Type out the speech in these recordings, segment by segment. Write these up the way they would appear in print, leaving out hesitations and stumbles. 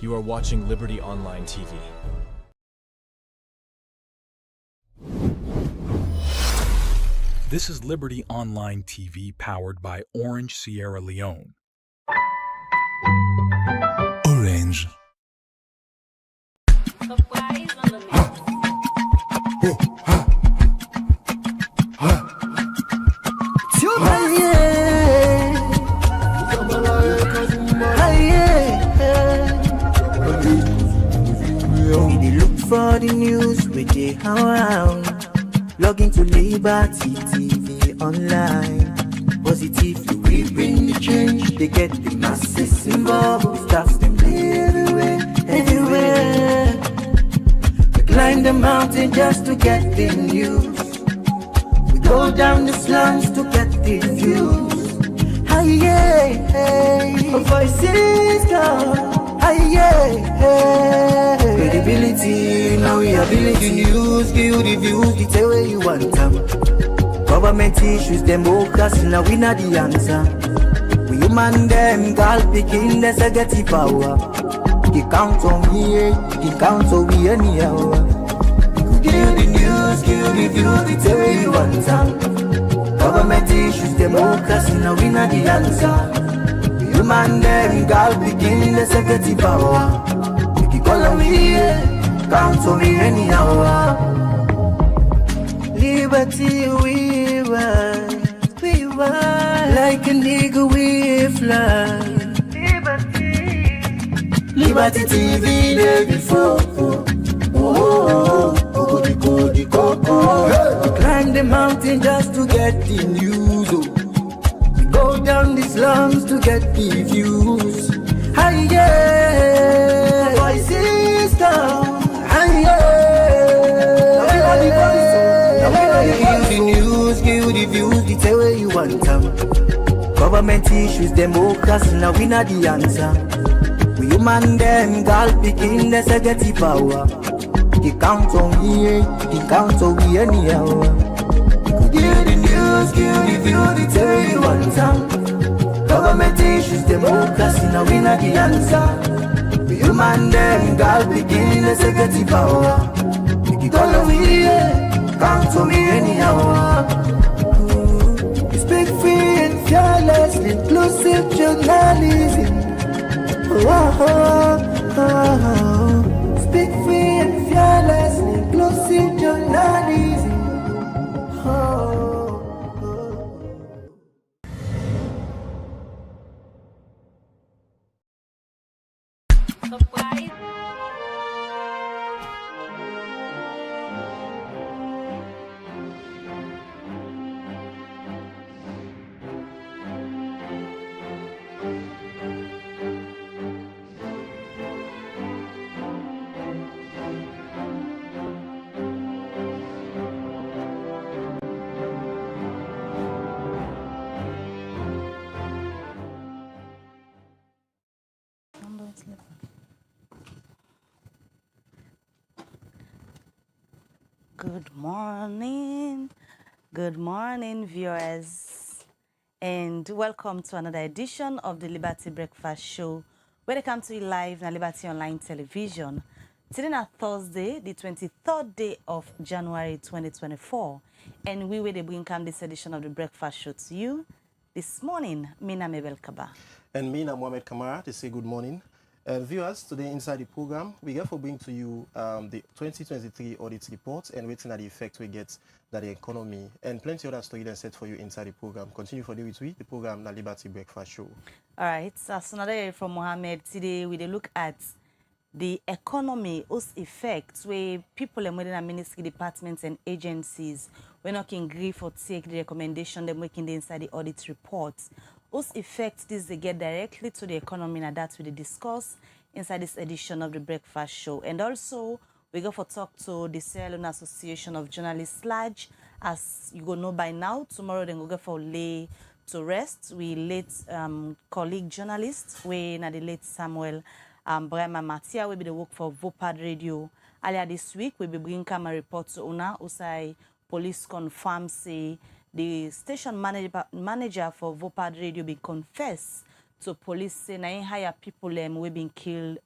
You are watching Liberty Online TV. This is Liberty Online TV powered by Orange Sierra Leone. Orange. For the news with the around, log into Liberty TV online. Positively we bring the change. They get the masses involved. Stuff them everywhere, everywhere. We climb the mountain just to get the news. We go down the slums to get the views. Hi yeah, hey, voices come. Credibility, now we ability news, give you the views, the tell where you want them. Government issues, democracy, now we not the answer. We human them, girl picking, there's a get the power. You count on me, you count on me anyhow. Give you the news, give you the views, the tell where you want them. Government issues, democracy, now we not the answer. Man, them girl begin the secretary power. You can call on me, count on me anyhow. Liberty we ride, like a nigga we fly. Liberty TV day before. We climb the mountain just to get the news. Go down the slums to get the views. Hi yeah, voices down. Hi yeah, give you the news, give you the views, the tell where you want them. Government issues, democracy, now we not the answer. We human them, girl picking, there's a get the power. You count on me, you count on me anyhow. Give the news, give the view, the tell where you want them. Government issues, democracy, now we not the answer. We human them, girl begin the secretary power. You can call on me, count on me anyhow. Speak free and fearless, inclusive journalism. Speak free and fearless, inclusive journalism. Good morning, viewers, and welcome to another edition of the Liberty Breakfast Show, where they come to you live on Liberty Online Television. Today is Thursday, the 23rd day of January 2024, and we will bring this edition of the Breakfast Show to you this morning. Mina Mabel Kaba. And Mina Mohamed Kamara to say good morning. Viewers, today inside the program, we therefore bring to you the 2023 Audit Report and waiting at the effect we get that the economy and plenty other stories that set for you inside the program. Continue for the program, the Liberty Breakfast Show. All right, so another from Mohamed. Today we look at the economy, whose effects where people and within ministry departments and agencies we're not in grief or take the recommendation they're making inside the audit reports. Whose effects this they get directly to the economy, and that's what we discuss inside this edition of the Breakfast Show. And also, we go for talk to the Sierra Leone Association of Journalists Lodge. As you go know by now, tomorrow then we go for lay to rest. We late colleague journalist, we na the late Samuel Brahma Matia, we be the work for Vopad Radio. Earlier this week, we be bringing a report to Una, Usai police confirm say the station manager for Vopad Radio be confessed to police say na in hire people we been killed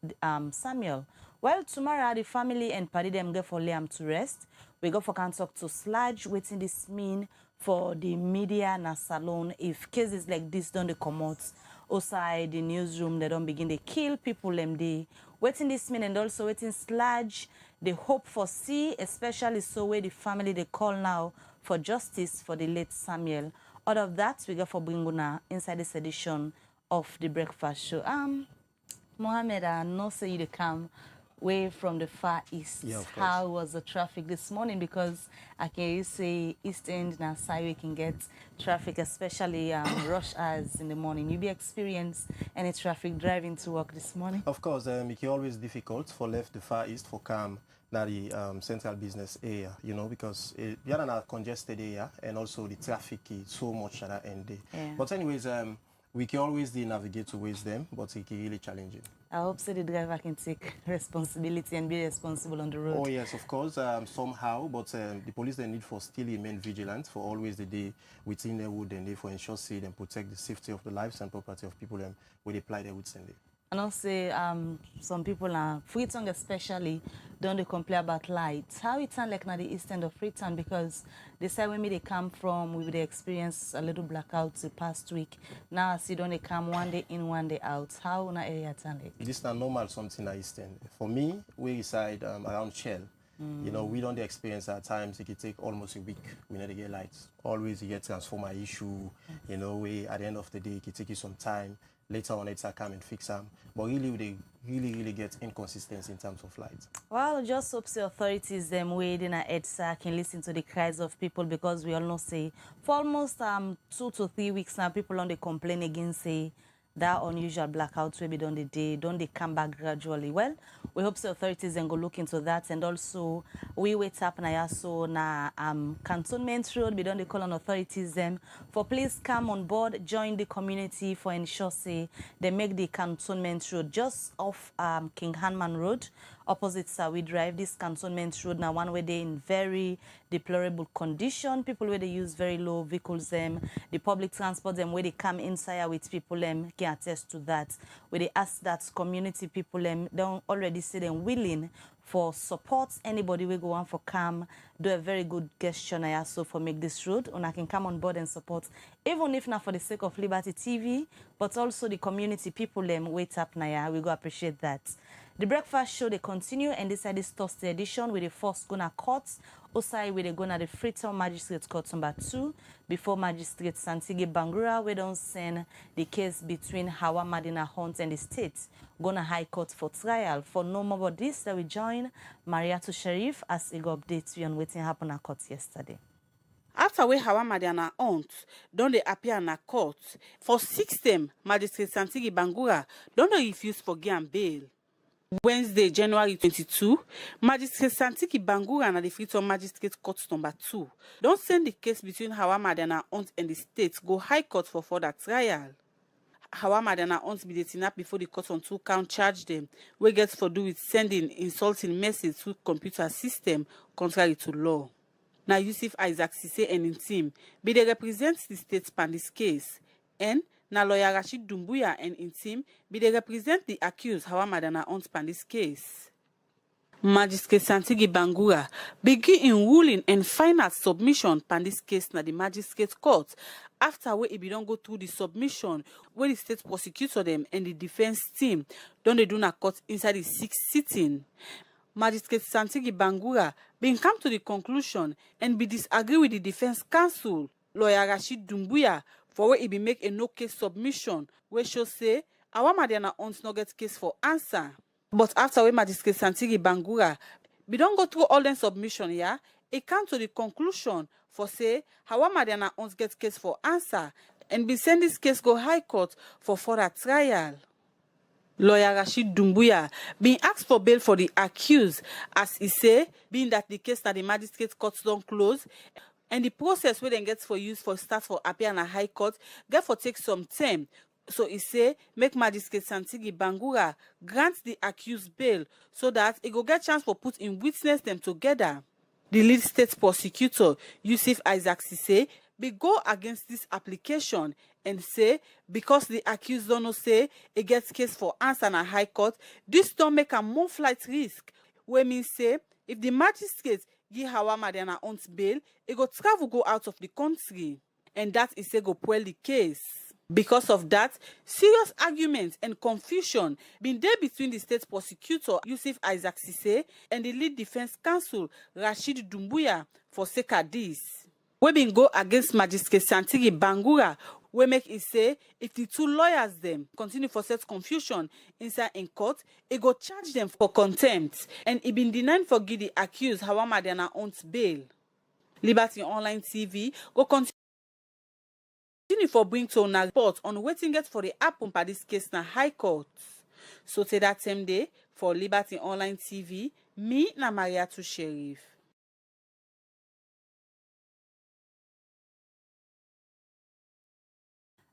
Samuel. Well, tomorrow the family and party them go for Liam to rest. We go for can talk to Sludge, waiting this mean for the media na salon if cases like this don't come out outside the newsroom, they don't begin to kill people they waiting this mean and also waiting Sludge, they hope for see, especially so where the family they call now for justice for the late Samuel. Out of that, we go for Bringuna inside this edition of the breakfast show. Mohammed, I know say you to come way from the Far East. Yeah, of course. How was the traffic this morning? Because I can say East End and side we can get traffic, especially rush hours in the morning. You be experienced any traffic driving to work this morning? Of course, it's always difficult for left the Far East for come now the central business area, you know, because we are in a congested area and also the traffic is so much at the end day. Yeah. But anyways, we can always navigate towards them, but it's really challenging. I hope so the driver can take responsibility and be responsible on the road. Oh yes, of course, somehow, but the police they need for still remain vigilant for always the day within the wood and they for ensure safe and protect the safety of the lives and property of people where they apply their woods and day. And also, some people are Freetown especially don't they complain about lights. How it sound like now the east end of Freetown because they say when they come from we they experience a little blackouts the past week. Now I see don't they come one day in, one day out. How na area sound like? This is not normal something at east end. For me, we reside around Shell. You know, we don't experience at times it can take almost a week. We need to get lights. Always you get transformer issue. You know, we at the end of the day it can take you some time. Later on, it's come and fix them. But really, they really get inconsistency in terms of lights. Well, just hope the authorities them waiting at EDSA can listen to the cries of people because we all know say for almost 2 to 3 weeks now, people on the complain again say that unusual blackouts will be done the day, don't they come back gradually? Well, we hope the authorities then go look into that and also we wait up na so na Cantonment Road, we don't they call on authorities them for please come on board, join the community for ensure say they make the Cantonment Road just off King Hanman Road. Opposite we drive this Cantonment Road now one way they in very deplorable condition. People where they use very low vehicles the public transport them where they come inside with people can attest to that. Where they ask that community people don't already say them willing for support. Anybody will go on for come do a very good gesture now so for make this road and I can come on board and support even if not for the sake of Liberty TV but also the community people wait up now we go appreciate that. The breakfast show they continue and this is this Thursday edition with the first gonna courts. Also we they go to the Freetown Magistrate Court number 2 before Magistrate Santigi Bangura we don't send the case between Hawa Madiana Hunt and the state gonna High Court for trial. For no more about this that we join Mariatu Sharif as he go update you on what happened at court yesterday. After we Hawa Madiana Hunt, don't they appear in a court for 6 term Magistrate Santigi Bangura don't they refuse for and bail. Wednesday, January 22, Magistrate Santiki Bangura and the Freetown Magistrate Court number 2 don't send the case between Hawa Madiana Hunt and the state go High Court for further trial. Hawa Madiana Hunt be detained before the court on 2 count charge them, we get for do with sending insulting message through computer system contrary to law. Now Yusuf Isaac Sise and his team be they represent the state pan this case and na lawyer Rashid Dumbuya and in team be they represent the accused Hawa Madiana Hunt pan this case. Magistrate Santigi Bangura begin in ruling and final submission pan this case na the magistrate court after we be don't go through the submission where the state prosecutor them and the defense team don't they do na court inside the 6th sitting. Magistrate Santigi Bangura been come to the conclusion and be disagree with the defense counsel lawyer Rashid Dumbuya for where he be make a no case submission where she'll say Hawa Madiana Hunt no get case for answer. But after we Magistrate Santigi Bangura we don't go through all the submission here, it come to the conclusion for say Hawa Madiana Hunt get case for answer and be send this case go High Court for further trial. Lawyer Rashid Dumbuya being asked for bail for the accused as he say being that the case that the magistrate court don't close and the process where then gets for use for start for appear in a High Court get for take some time. So he say make Magistrate Santigi Bangura grant the accused bail so that it go get chance for put in witness them together. The lead state prosecutor Yusuf Isaac Sise be go against this application and say because the accused don't know say it gets case for answer na high court, this don't make a more flight risk. We mean say if the magistrate give Hawa Madiana on bail, it go travel go out of the country, and that is a go pull the case. Because of that, serious arguments and confusion been there between the state prosecutor Yusuf Isaac Sise and the lead defense counsel Rashid Dumbuya for sake of this. We been go against Magistrate Santigi Bangura, we make it say if the two lawyers them continue for such confusion inside in court, it go charge them for contempt, and it been denied for give the accused Hawa Madiana on bail. Liberty Online TV go continue for bring to a report on waiting get for the happen for this case na high court. So to that same day for Liberty Online TV, me na Maria to Sheriff.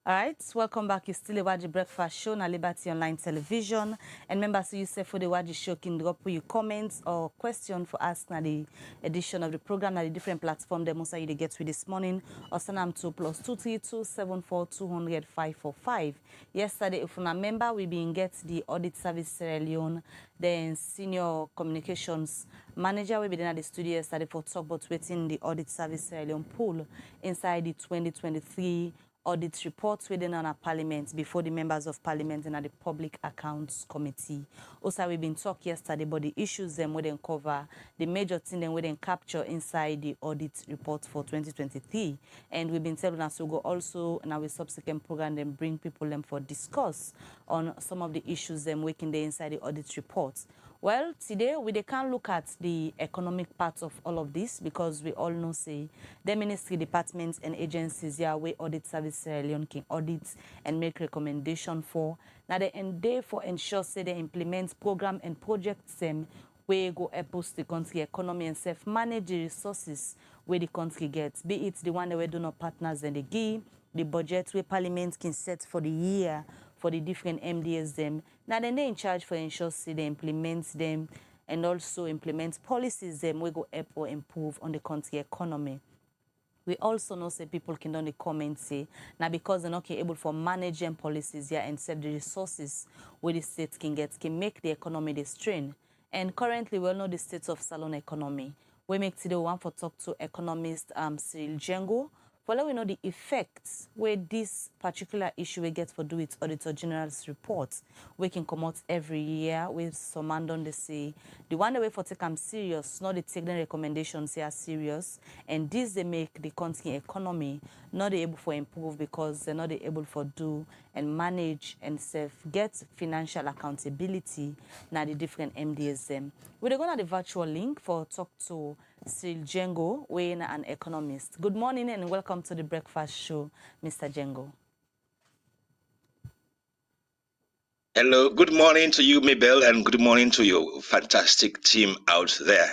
All right, welcome back. You still watch the breakfast show on Liberty Online Television. And members, so you say for the watch the show, can drop your comments or question for us na the edition of the program na the different platform that most of you get with this morning. Or send them to +232 74 200 545. Yesterday, if you're a member, we been get the Audit Service Sierra Leone, then Senior Communications Manager. We been in the studio yesterday for talk about waiting the Audit Service Sierra Leone pool inside the 2023 Audit Reports within our Parliament before the members of Parliament and at the Public Accounts Committee. Also, we've been talking yesterday about the issues them we then cover, the major thing them we then capture inside the Audit Report for 2023. And we've been telling us to go also in our subsequent program and bring people them for discuss on some of the issues them working there inside the Audit Report. Well, today we can't look at the economic part of all of this because we all know say the ministry departments and agencies here where Audit Service Sierra Leone can audit and make recommendation for. Now they therefore ensure say they implement program and projects them where go help boost the country economy and self-manage the resources where the country gets. Be it the one that we do not partners and the give, the budget where Parliament can set for the year for the different MDAs them. Now then they in charge for ensure say they implement them and also implement policies them we go help or improve on the country economy. We also know say people can only comment say now because they're not able for managing policies here and save the resources where the state can get can make the economy the strain. And currently we all know the state of salon economy. We make today one for talk to economist Cyril Djengo. For let we know the effects where this particular issue we get for do its Auditor General's report, we can come out every year with some man on the say the one way for take them serious, not the taking recommendations here serious, and this they make the country economy not able for improve because they're not able for do and manage and get financial accountability now the different MDAs them. We're going to the virtual link for talk to Cyril Djengo, Wayne, an economist. Good morning and welcome to the breakfast show, Mr. Djengo. Hello, good morning to you, Mabel, and good morning to your fantastic team out there.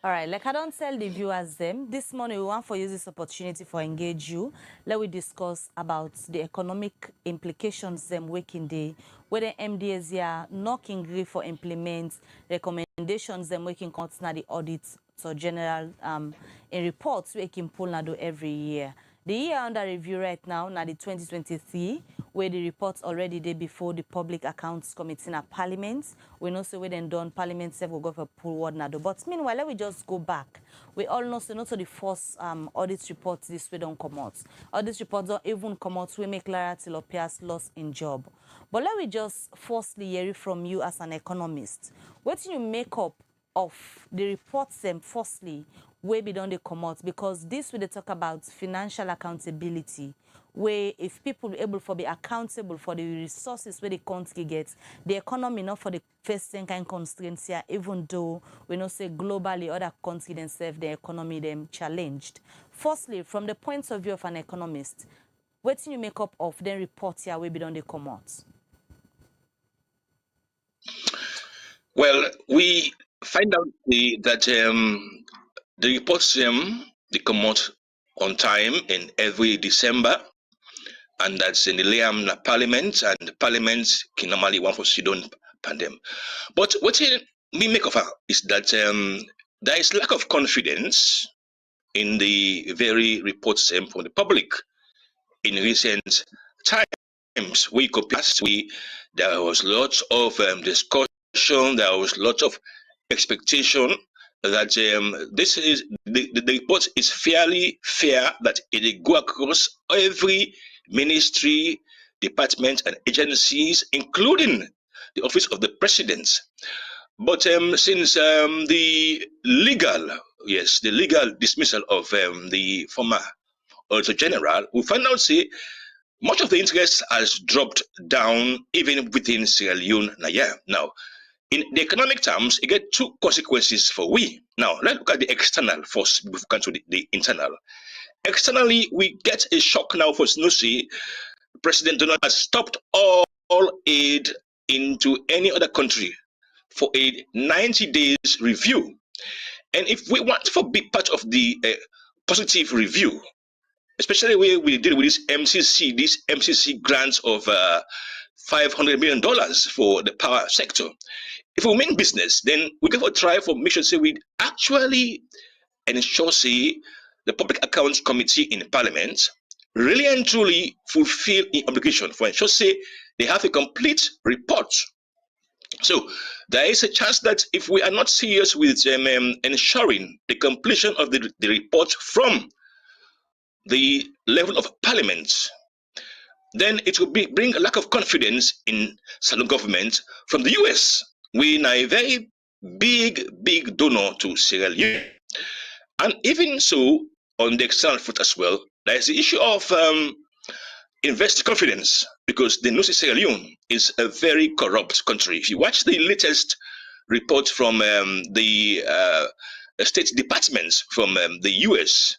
All right, like I don't tell the viewers them, this morning we want for use this opportunity for engage you. Let we discuss about the economic implications them working day, where the MDAs are knocking grief for implement recommendations them working constantly the audits so general in reports we can pull now do every year. The year under review right now, the 2023, where the reports already did before the Public Accounts Committee in Parliament. We know so we then done Parliament will go for pull word now. But meanwhile, let we just go back. We all know so not to the first audit reports this way don't come out. Audit reports don't even come out. We make clarity or appears loss in job. But let me just firstly hear it from you as an economist. What do you make up of the reports firstly where we don't they come out, because this will talk about financial accountability, where if people are able to be accountable for the resources where the country gets, the economy not for the first thing kind constraints here, even though we know say globally other countries themselves the economy them challenged. Firstly, from the point of view of an economist, what do you make up of the reports here where we don't they come out? Well, we find out that the reports they come out on time in every December, and that's in the Liam Parliament, and the Parliament can normally want for sit on pandem. But what we make of it is that there is lack of confidence in the very reports from the public in recent times. There was lots of discussion, there was lots of expectation that the report is fairly fair, that it will go across every ministry, department, and agencies, including the office of the president. But since the legal dismissal of the former Auditor General, we find out, say, much of the interest has dropped down even within Sierra Leone now. In the economic terms, it get two consequences for we. Now, let's look at the external first before we come to the internal. Externally, we get a shock now for Snoozy. President Donald has stopped all aid into any other country for a 90 days review. And if we want to be part of the positive review, especially where we deal with this MCC grants of $500 million for the power sector. If we mean business, then we give a try for make sure say we actually ensure say the Public Accounts Committee in Parliament really and truly fulfill the obligation for ensure say they have a complete report. So there is a chance that if we are not serious with ensuring the completion of the report from the level of Parliament, then it will bring a lack of confidence in Salon government from the US. We are a very big donor to Sierra Leone. And even so, on the external front as well, there is the issue of investor confidence, because the Sierra Leone is a very corrupt country. If you watch the latest report from the State Departments from the US,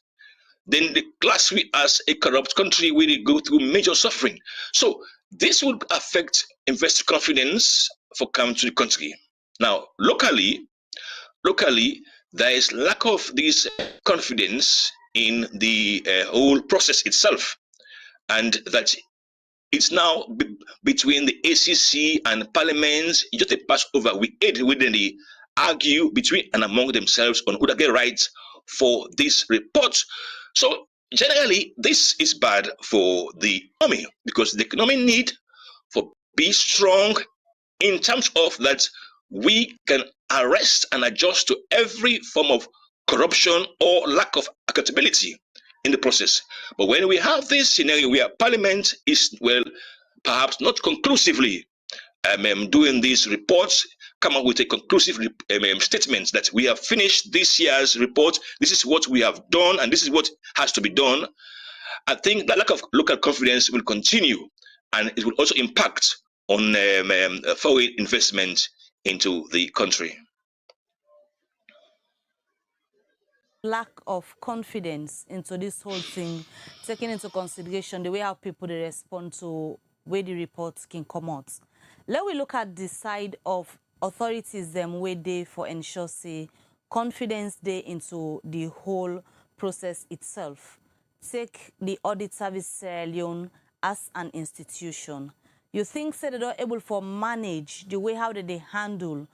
then the class we as a corrupt country will go through major suffering. So this would affect investor confidence for coming to the country. Now, locally, there is lack of this confidence in the whole process itself, and that it's now between the ACC and parliaments, just a pass over. We argue between and among themselves on who get rights for this report. So generally, this is bad for the economy, because the economy need for be strong in terms of that we can arrest and adjust to every form of corruption or lack of accountability in the process. But when we have this scenario where Parliament is, well, perhaps not conclusively doing these reports, come up with a conclusive statement that we have finished this year's report, this is what we have done, and this is what has to be done, I think the lack of local confidence will continue, and it will also impact on foreign investment into the country. Lack of confidence into this whole thing, taking into consideration the way how people they respond to where the reports can come out. Let we look at the side of authorities them where they for ensure say confidence they into the whole process itself. Take the audit service Sierra Leone as an institution. You think say they're not able to manage the way how they handle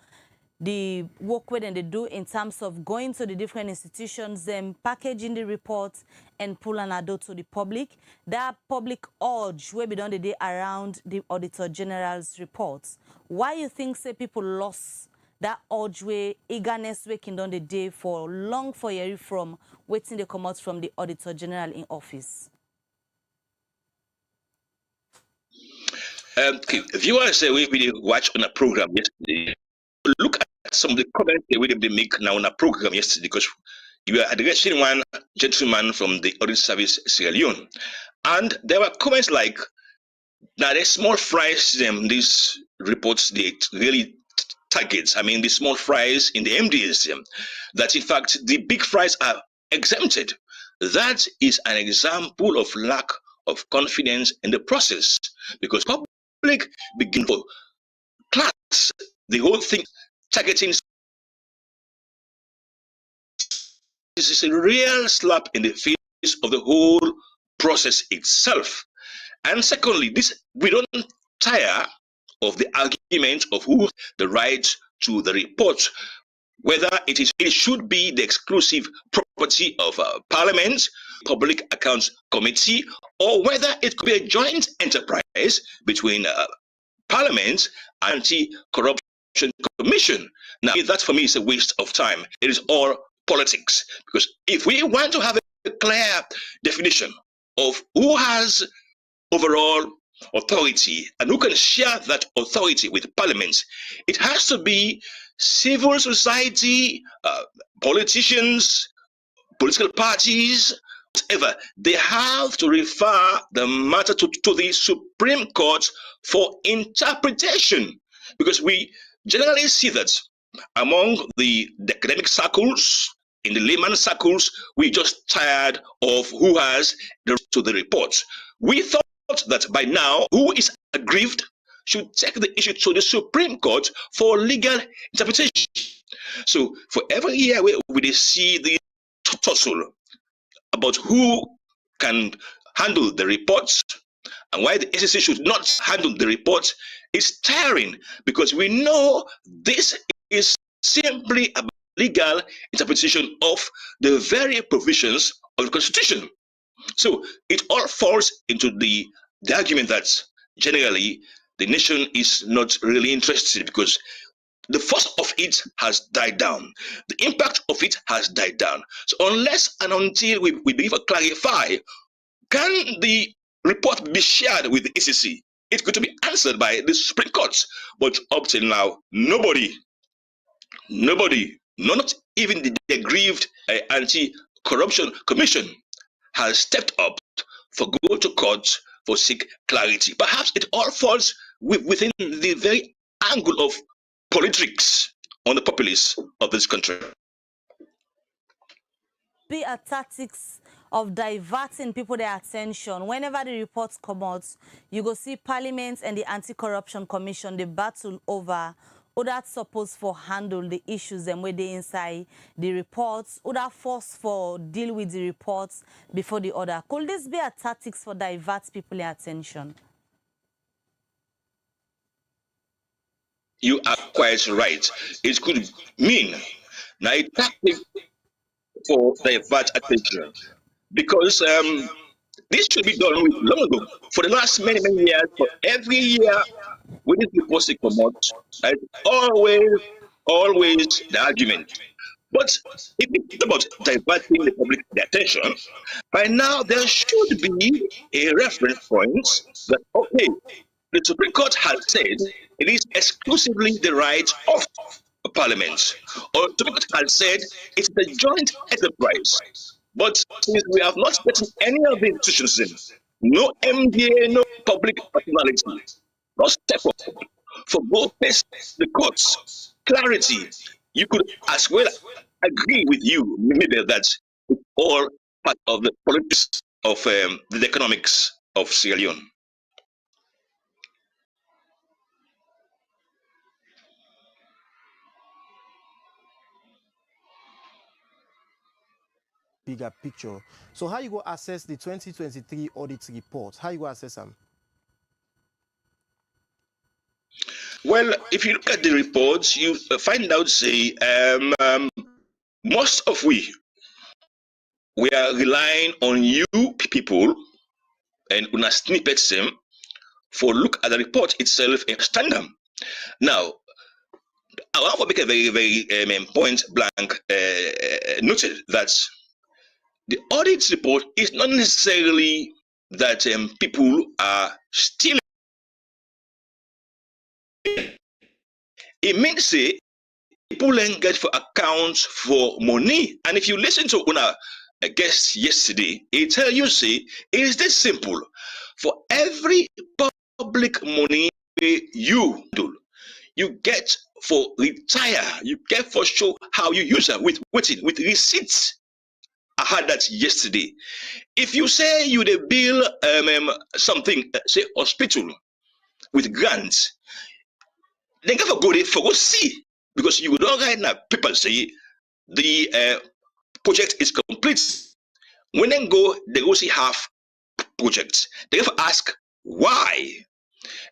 the work where they do in terms of going to the different institutions, them packaging the reports and pull an adult to the public. That public urge where be done the day around the Auditor General's reports. Why you think say people lost that urge way, eagerness waking down the day for long for year from waiting they come out from the Auditor General in office? Viewers, we watch on a program yesterday. Look at some of the comments they make now on a program yesterday, because you were addressing one gentleman from the Audit Service Sierra Leone, and there were comments like, now the small fries these reports they really targets. I mean, the small fries in the MDAs, that in fact the big fries are exempted. That is an example of lack of confidence in the process, because public begin for class the whole thing targeting. This is a real slap in the face of the whole process itself. And secondly, we don't tire of the argument of who the right to the report. whether it should be the exclusive property of Parliament, Public Accounts Committee, or whether it could be a joint enterprise between Parliament and Anti-Corruption Commission. Now, that for me is a waste of time. It is all politics, because if we want to have a clear definition of who has overall authority and who can share that authority with Parliament, it has to be civil society, politicians, political parties, whatever. They have to refer the matter to the Supreme Court for interpretation, because we generally see that among the academic circles, in the layman circles, we just tired of who has the report. We thought that by now, who is aggrieved should take the issue to the Supreme Court for legal interpretation. So for every year we see the tussle about who can handle the reports and why the SEC should not handle the report, is tiring, because we know this is simply a legal interpretation of the very provisions of the Constitution. So it all falls into the argument that generally the nation is not really interested, because the force of it has died down. The impact of it has died down. So unless and until we believe or clarify, can the report be shared with the SEC? It's going to be answered by the Supreme Court. But up till now, nobody, not even the aggrieved Anti-Corruption Commission has stepped up for go to court for seek clarity. Perhaps it all falls within the very angle of politics on the populace of this country. Be a tactics of diverting people their attention. Whenever the reports come out, you go see Parliament and the Anti-Corruption Commission, they battle over who that's supposed for handle the issues and where they inside the reports, who that force for deal with the reports before the other. Could this be a tactics for divert people their attention? You are quite right. It could mean now a tactic for divert attention, because this should be done long ago. For the last many years, for every year when this report come out, always the argument. But if it's about diverting the public attention, by now there should be a reference point that, okay, the Supreme Court has said it is exclusively the right of Parliament, or the Supreme Court has said it's the joint enterprise. But since we have not gotten any of the institutions in, no MDA, no public personality, no step up for both the courts, clarity, you could as well agree with you, maybe that it's all part of the politics of the economics of Sierra Leone. Bigger picture. So how you go assess the 2023 audit report? How you go assess them? Well, if you look at the reports, you find out, say, most of we are relying on you people and una snippets them for look at the report itself and stand them. Now, I want to make a very point blank noted that the audit report is not necessarily that people are stealing. It means say people engage for accounts for money. And if you listen to una guest yesterday, it tell you say it is this simple. For every public money you do, you get for retire, you get for show how you use it with receipts. I had that yesterday. If you say you the bill something, say hospital with grants, then go for go see, because you don't right now people say the project is complete. When they go see half project. They have to ask why.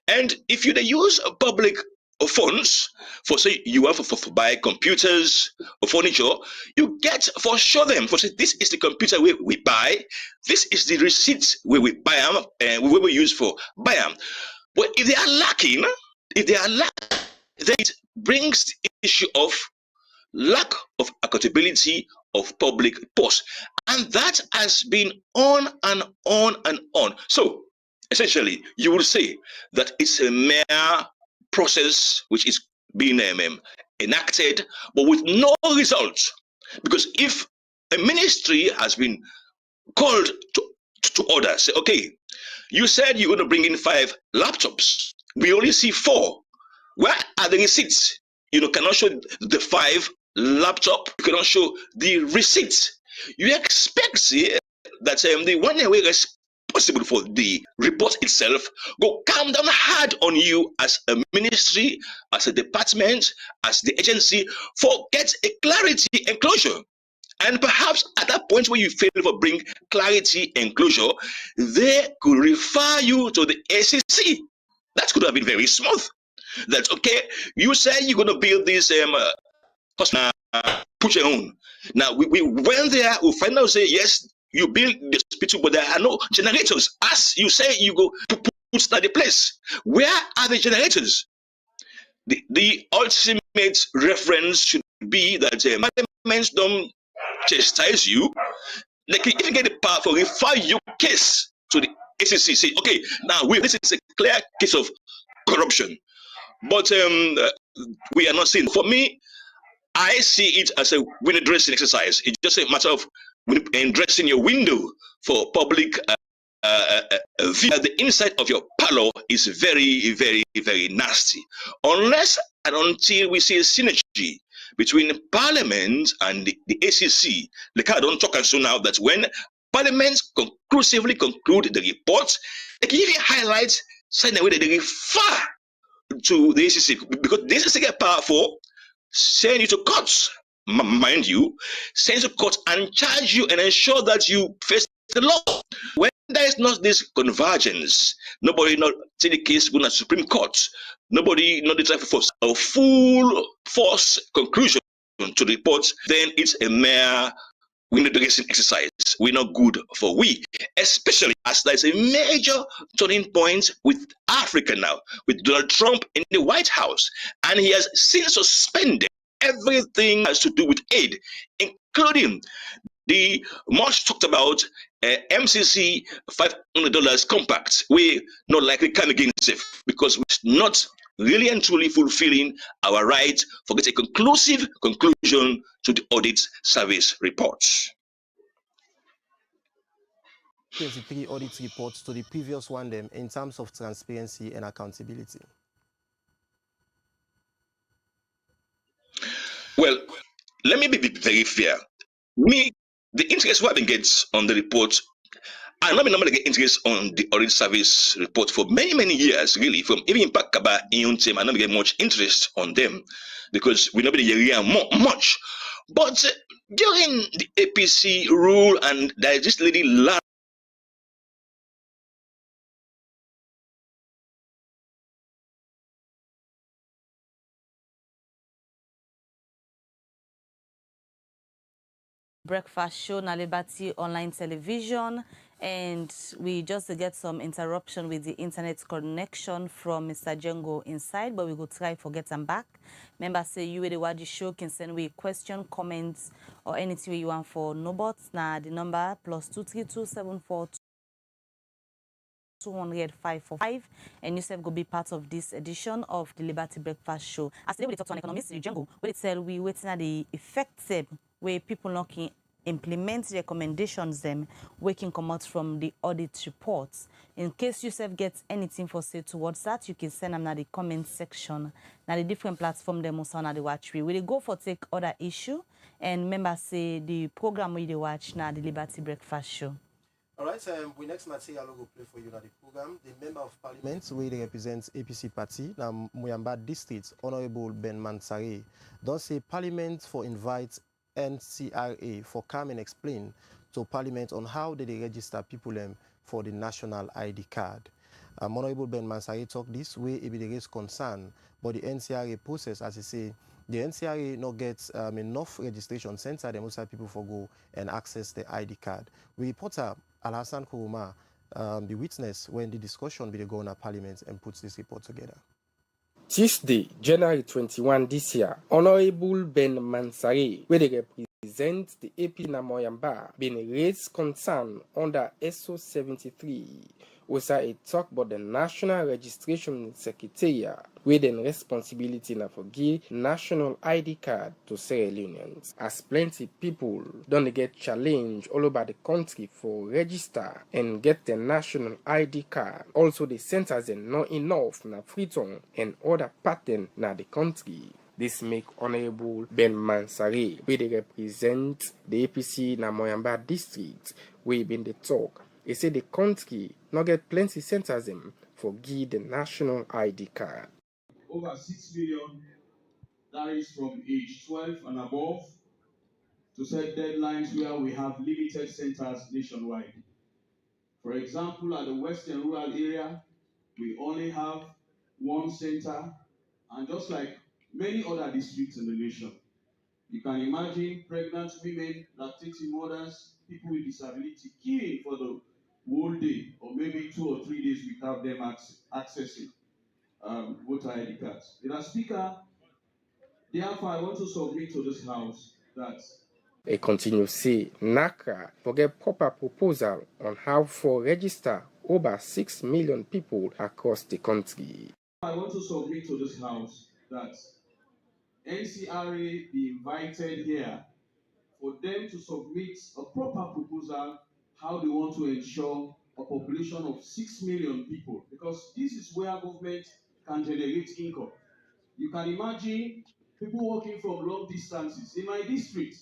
And if you use public funds for say you have for buy computers or furniture, you get for show them for say this is the computer we buy, this is the receipt where we buy them and we will use for buy them. But if they are lacking, then it brings the issue of lack of accountability of public posts, and that has been on and on and on. So essentially, you will say that it's a mere process which is being enacted, but with no results. Because if a ministry has been called to order, say, okay, you said you're going to bring in 5 laptops. We only see 4. Where are the receipts? You cannot show the 5 laptop. You cannot show the receipts. You expect that the one way responsible for the report itself go come down hard on you as a ministry, as a department, as the agency for get a clarity and closure. And perhaps at that point where you fail to bring clarity and closure, they could refer you to the ACC. That could have been very smooth. That's okay. You say you're going to build this hospital, put your own. Now we went there. We find out say yes, you build the hospital, but there are no generators. As you say, you go to put at the place. Where are the generators? The ultimate reference should be that parliaments don't chastise you. They can even get the power to refer your case to the ACC. Say, okay, now this is a clear case of corruption. But we are not seeing. For me, I see it as a window dressing exercise. It's just a matter of dressing your window for public view. The inside of your parlor is very, very, very nasty. Unless and until we see a synergy between Parliament and the ACC, the car don't talk and so now that when Parliament conclusively conclude the report, they can even highlight sign the way that they refer to the ACC, because the ACC get powerful, send you to courts, mind you, send you to court and charge you and ensure that you face the law. When there is not this convergence, nobody not take the case going to Supreme Court, nobody not try for a full force conclusion to the report, then it's a mere window dressing exercise. We're not good for we, especially as there's a major turning point with Africa now, with Donald Trump in the White House, and he has since suspended everything has to do with aid, including the much talked about MCC $500 compact. We not likely come against it because we're not really and truly fulfilling our right for get a conclusive conclusion to the audit service reports. 23 audit reports to the previous one them in terms of transparency and accountability. Well, let me be very fair. Me, the interest we have been getting on the report, I not normally get interest on the audit service report for many years, really. From even Impact Kaba in team, I not get much interest on them because we not be area much. But during the APC rule, and there is this lady breakfast show na Liberty Online Television, and we just get some interruption with the internet connection from Mr. Django inside, but we will try to get them back. Remember, say you with the watch the show can send me question, comments, or anything you want for Nobots. Now the number +23274 200-545, and yourself go be part of this edition of the Liberty Breakfast Show. As today we talk to an economist, Django, we tell we waiting at the effective where people not can implement the recommendations them we can come out from the audit reports. In case yourself gets anything for say towards that, you can send them in the comment section. Now the different platform them also on the watch we will go for take other issue, and remember say the program we watch now the Liberty Breakfast Show. All right, we next material will play for you now the program. The Member of Parliament, where they represent APC Party, now Muyamba District, Honorable Ben Mansare, don't say Parliament for invite NCRA for come and explain to Parliament on how they register people for the national ID card. Honorable Ben Mansari talked this way, it be the raise concern, but the NCRA process, as he say, the NCRA not gets enough registration center, the most people for go and access the ID card. We reporter Alhassan Kuruma, the witness when the discussion with the governor parliament and puts this report together. Tuesday, January 21 this year, Honorable Ben Mansari, where they represent the AP Namoyamba, been raised concern under SO 73. Was a talk about the National Registration Secretariat with a responsibility now for give national ID card to Sierra Leoneans, as plenty people don't get challenged all over the country for register and get the national ID card. Also, the centers are not enough na Freetown and other pattern na the country. This make Honorable Ben Mansari, where they represent the APC Namoyamba district, we been the talk. He said the country not get plenty centers for give the national ID card. Over 6 million, that is from age 12 and above, to set deadlines where we have limited centers nationwide. For example, at the Western Rural area, we only have one center, and just like many other districts in the nation, you can imagine pregnant women, lactating mothers, people with disability queuing for the whole day, or maybe 2 or 3 days without them accessing voter ID cards. Mr. Speaker, therefore I want to submit to this House that He continues to say NACRA forget proper proposal on how to register over 6 million people across the country. I want to submit to this House that NCRA be invited here for them to submit a proper proposal how they want to ensure a population of 6 million people, because this is where government can generate income. You can imagine people walking from long distances. In my district,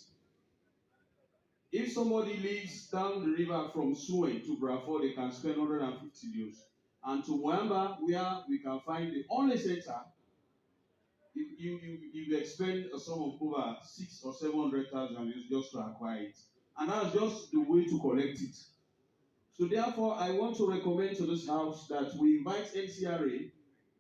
if somebody lives down the river from Suwen to Bradford, they can spend 150 euros. And to Mwamba, where we can find the only center, you expend a sum of over 600,000 or 700,000 just to acquire it. And that's just the way to collect it. So therefore, I want to recommend to this House that we invite NCRA,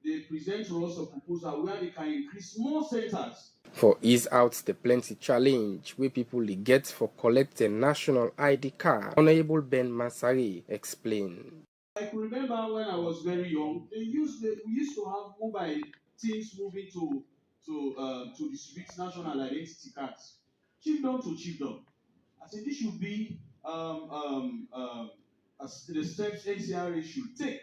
they present to us a proposal where they can increase more centers. For ease out the plenty challenge where people they get for collecting national ID card, Honorable Ben Mansari explained. I can remember when I was very young, we used to have mobile teams moving to distribute national identity cards, chiefdom to chiefdom. I think this should be the steps NCRA should take,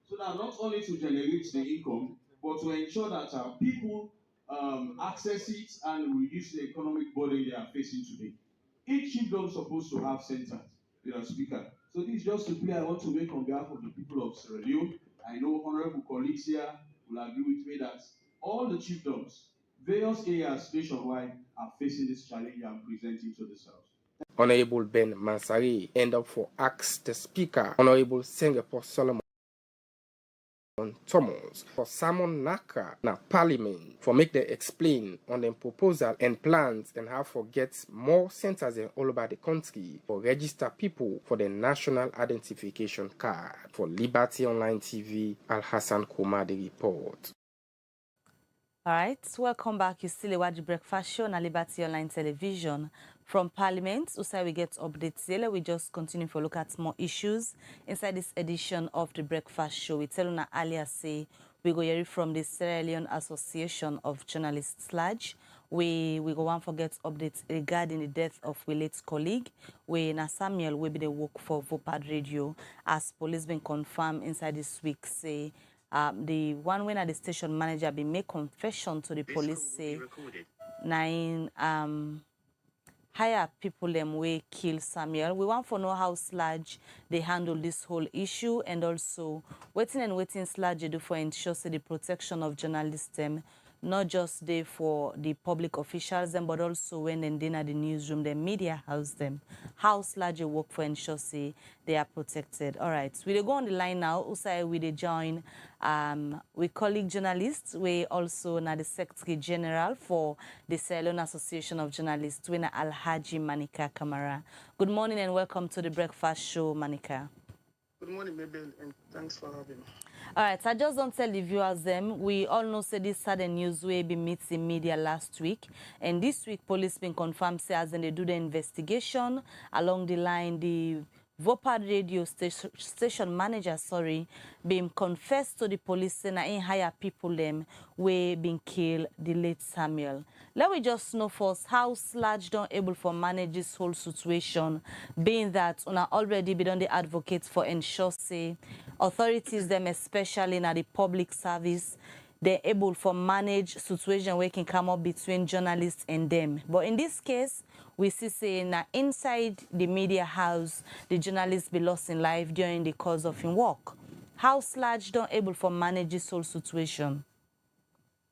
so that not only to generate the income, but to ensure that our people access it and reduce the economic burden they are facing today. Each chiefdom is supposed to have centers, Mr. Speaker. So this is just a plea I want to make on behalf of the people of Sierra Leone. I know honorable colleagues here will agree with me that all the chiefdoms, various areas nationwide, are facing this challenge I'm presenting to this House. Honorable Ben Mansari end up for ask the Speaker, Honorable Singapore Solomon Thomas, for Simon Naka na Parliament for make them explain on them proposal and plans and how to get more centers all over the country for register people for the national identification card. For Liberty Online TV, Alhassan Audit Report. All right, welcome back. You still watch the breakfast show on Liberty Online Television. From Parliament, so we get updates here. We just continue to look at more issues inside this edition of the breakfast show. We tell you earlier say we go hear from the Sierra Leone Association of Journalists SLAJ. We go on forget updates regarding the death of we late colleague. We na Samuel will be the work for Vopad Radio, as police been confirmed inside this week say the one when at the station manager be make confession to the police say hire people them way kill Samuel. We want to know how SLAJ they handle this whole issue, and also waiting SLAJ they do for ensure the protection of journalists them, not just there for the public officials them, but also when they at the newsroom, the media house them. How SLAJ work for ensure they are protected. All right, we go on the line now. Usai we they join we colleague journalists. We also na the Secretary General for the Sierra Leone Association of Journalists, Wina Alhaji Manika Kamara. Good morning and welcome to the breakfast show, Manika. Good morning, Mabel, and thanks for having me. All right, I just don't tell the viewers them. We all know say this sudden news way be meets in media last week, and this week police been confirmed say as they do the investigation along the line the Vopad radio station manager, been confessed to the police saying in hire people them way been killed the late Samuel. Let me just know first how Sludge don't able for manage this whole situation, being that una already been on the advocate for ensure say authorities them especially in the public service they're able for manage situation where can come up between journalists and them. But in this case, we see saying that inside the media house, the journalists be lost in life during the course of his work. How Sludge don't able for manage this whole situation?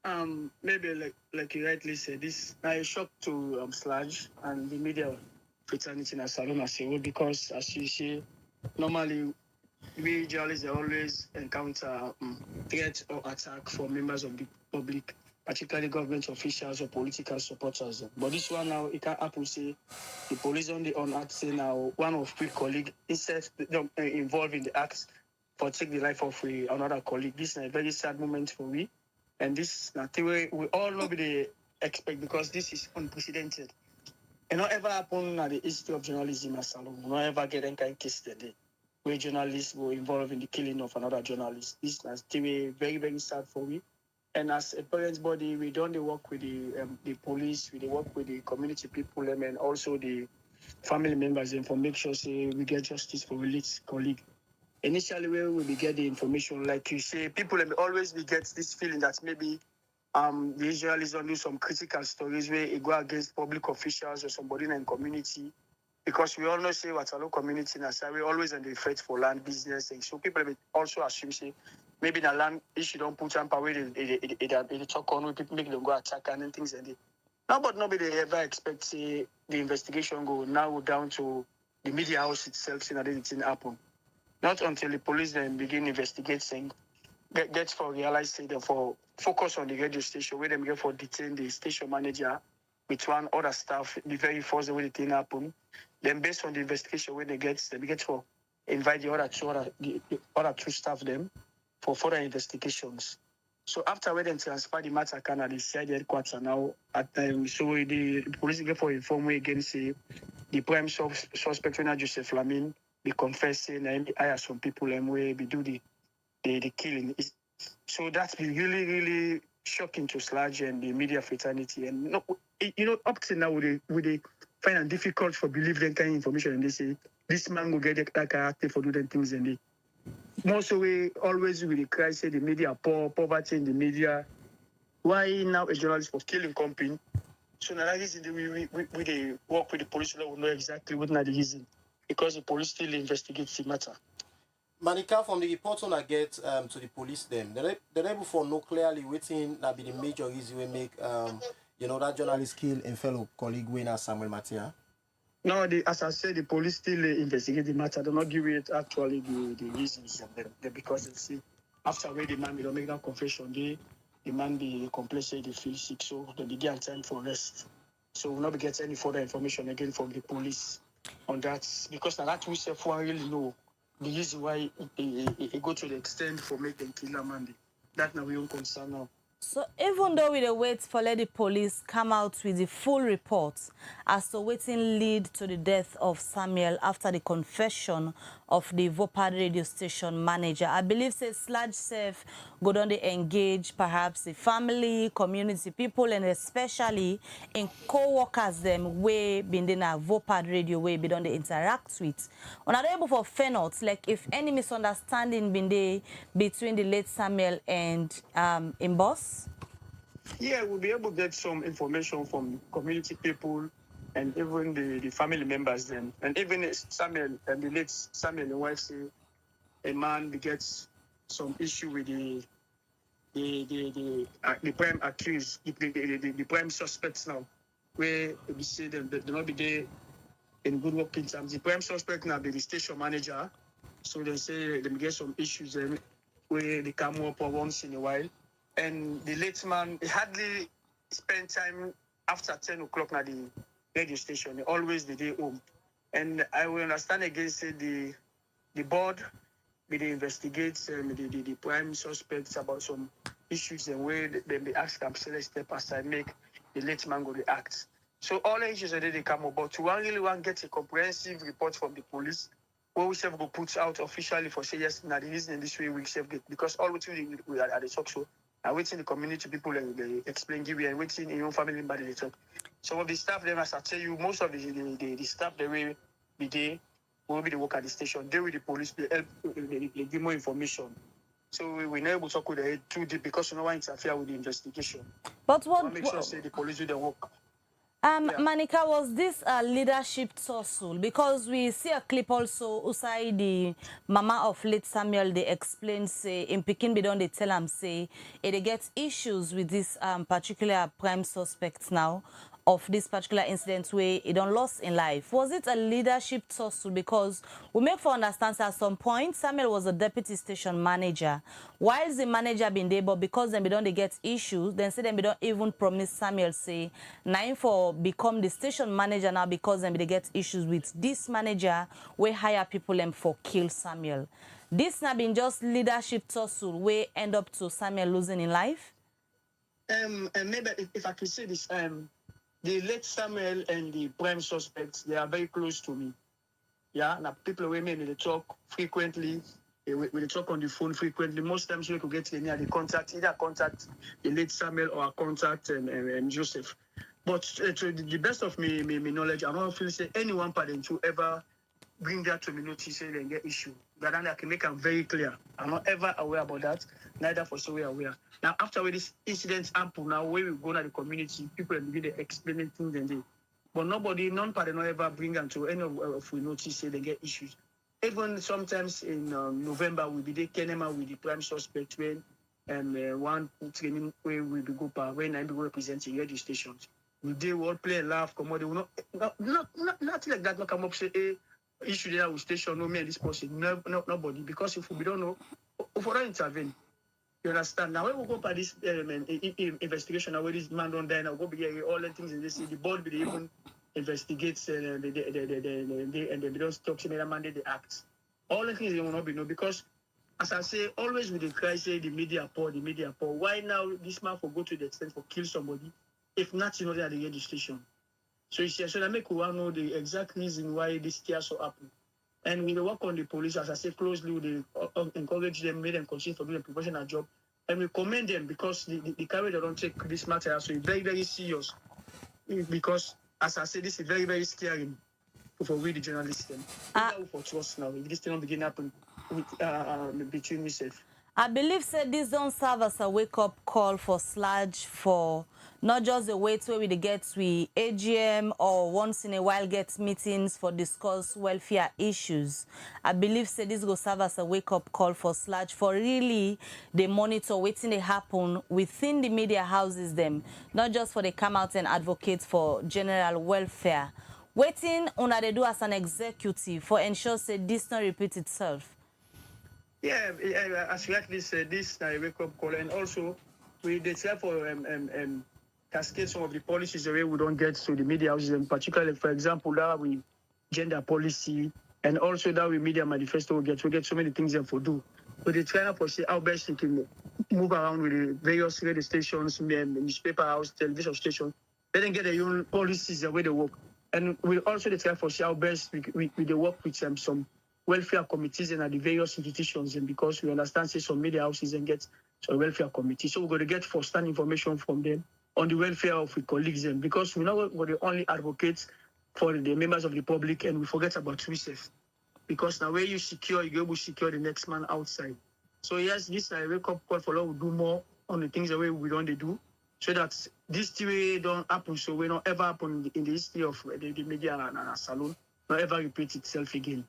Maybe like you rightly said, this a shock to Sludge and the media fraternity in Salon as well, because as you say, normally we journalists always encounter threats or attack from members of the public, particularly government officials or political supporters. But this one now, it can't happen. Say the police on act say now one of three colleagues instead involved in the acts for take the life of another colleague. This is a very sad moment for we, and this nothing we all know they expect because this is unprecedented. It not ever happen in the history of journalism as Salon. Not ever get any kind of case today where journalists were involved in the killing of another journalist. This is very, very sad for me. And as a parents' body, we don't work with the police, we work with the community people, and also the family members, and for make sure say we get justice for released colleague. Initially, where we get the information, like you say, people always get this feeling that maybe the journalists don't do some critical stories where it go against public officials or somebody in the community. Because we all know, say, what's our community in Asa, we always in the fight for land business. And so people also assume, say, maybe the land issue don't put them away, they talk on, people make them go attack and things like that. No, but nobody ever expects, say, the investigation go now down to the media house itself, saying that it didn't happen. Not until the police then begin investigating, get for realize, say, for focus on the radio station, where them get for detain the station manager with one other staff, the very first way the thing happened. Then based on the investigation where they get for invite the other two staff them for further investigations. So after we then transfer the matter can at the CID headquarters now at time, so the police get for inform we again say the prime suspect when Joseph Lamin be confessing and I have some people and we be do the killing. So that's been really, really shocking to Sludge and the media fraternity. And up to now, would they find it difficult for believe that kind of information and they say this man will get that character for doing things and they more so we always will cry say the media poverty in the media. Why now a journalist for killing company? So now that reason we they work with the police, we know exactly what not the reason because the police still investigates the matter. Manika, from the report on I get to the police them, they're able to know clearly waiting that be the major reason we make that journalist kill and fellow colleague winner Samuel Matia. No, as I said, the police still investigate the matter. They don't give it actually the reasons because they see after where the man will make that confession, the man be completely they feel sick, so they begin time for rest. So we'll not be getting any further information again from the police on that because now that we say for really know the reason why it go to the extent for making killer man. That now we don't concern now. So even though we wait for let the police come out with the full report as to waiting lead to the death of Samuel after the confession of the Vopad radio station manager, I believe say Sludge Self go down to engage perhaps the family, community people, and especially in co-workers them way been in a Vopad radio way be done to interact with. On are able for Fenot, like if any misunderstanding been there between the late Samuel and in boss. Yeah, we'll be able to get some information from community people and even the family members then. And even Samuel and the late Samuel and wife say a man gets some issue with the prime accused, the prime suspects now, where we say they not be there in good working terms. The prime suspect now be the station manager. So they say they get some issues where they come up once in a while. And the late man, he hardly spend time after 10 o'clock at the radio station. He always the day home. And I will understand again, say the board they investigate the prime suspects about some issues and where they ask them to step aside, make the late man go react. So all the issues that they come about, to really want to get a comprehensive report from the police, where we have go put out officially for say yes, now the reason in this way we have get, because all we are at the talk show, and waiting the community people and they explain give you and waiting in your family member they talk. So of the staff them, as I tell you, most of the staff they will be there, will be the work at the station. They with the police, they help, they give more information. So we're not able to talk with the head too deep because we don't want to interfere with the investigation. But what? So make sure say the police do their work. Manika, was this a leadership tussle? Because we see a clip also, Usai, the mama of late Samuel, they explain, say, in Pekin, they don't tell them, say, they get issues with this particular prime suspects now of this particular incident where it don't lost in life. Was it a leadership tussle? Because we make for understand at some point, Samuel was a deputy station manager. While the manager been there, but because then we don't get issues, then say them we don't even promise Samuel, say, now for become the station manager now because then they get issues with this manager, we hire people them for kill Samuel. This not been just leadership tussle where end up to Samuel losing in life? And maybe if I could say this, the late Samuel and the prime suspects, they are very close to me. Yeah, now people with me, they talk frequently. We talk on the phone frequently. Most times we could get near the contact, either contact the late Samuel or contact Joseph. But to the best of me knowledge, I don't feel say any one parent to ever bring that to me notice say they get issue. But then I can make them very clear. I'm not ever aware about that, neither for so we are aware. Now, after this incident happened, now when we go to the community, people are beginning to explain things and they. But none party not ever bring them to any of we notice say they get issues. Even sometimes in November, we be there Kenema with the prime suspect when one training where we be go par when I be representing radio stations. We did all play laugh, come on, not like that, not come up say hey, issue there with station, no me and this person, nobody, because if we don't know, if we don't intervene. You understand? Now, when we go by this investigation, where this man don't die, now go be all the things in this city, the board be even investigates and they don't stop saying that mandate the acts. All the things they will not be known because, as I say, always with the cry say the media poor. Why now this man for go to the extent for kill somebody if not you know they are the registration? So you see, so that make we want to know the exact reason why this tear so happen. And we work on the police, as I say, closely. We encourage them, make them continue to do a professional job. And we commend them because the carry they don't take this matter so it's very, very serious. Because, as I say, this is very, very scary for we, the journalists. For trust now. If this thing begin happen between myself. I believe that this don't serve as a wake-up call for Sludge for not just the way to where we get we AGM or once in a while get meetings for discuss welfare issues. I believe that this will serve as a wake-up call for Sludge for really they monitor waiting they happen within the media houses them, not just for they come out and advocate for general welfare. Waiting on they do as an executive for ensure that this not repeat itself. Yeah, as you rightly said, this is a wake-up call, and also we try for cascade some of the policies the way we don't get to the media houses, and particularly, for example, that we gender policy, and also that we media manifesto we get so many things for do. But they try to see how best we can move around with the various radio stations, newspaper house, television stations. They then get their own policies the way they work, and we also try to see how best we work with some welfare committees and at the various institutions, and because we understand say some media houses and get some welfare committees, so we're going to get first-hand information from them on the welfare of our colleagues, and because we're not going to only advocate for the members of the public and we forget about ourselves, because now where you secure, you're able to secure the next man outside. So yes, this is a wake-up call for us to do more on the things the way we don't do, so that this way don't happen, so we don't ever happen in the history of the media and salon, not ever repeat itself again.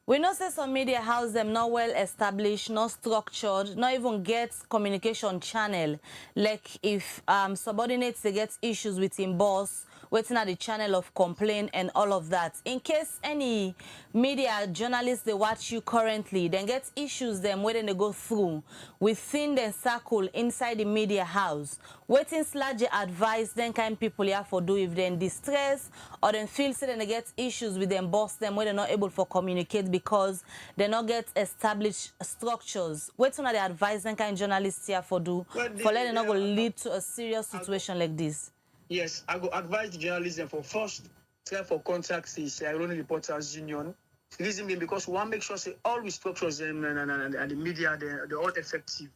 We know say some media house them not well established, not structured, not even get communication channel. Like if subordinates they get issues with him boss, waiting at the channel of complaint and all of that. In case any media journalists they watch you currently, then get issues them where they go through within the circle inside the media house, waiting sludge advice then kind people here for do if they're in distress or then feel say they get issues with them boss them where they're not able for communicate because they not get established structures. Waiting on the advice then kind journalists here for do for letting not go lead to a serious situation like this. Yes, I go advise the journalism for first try for contact the Sierra Leone Reporters Union. The reason being because we want to make sure say all the structures and the media they're all effective.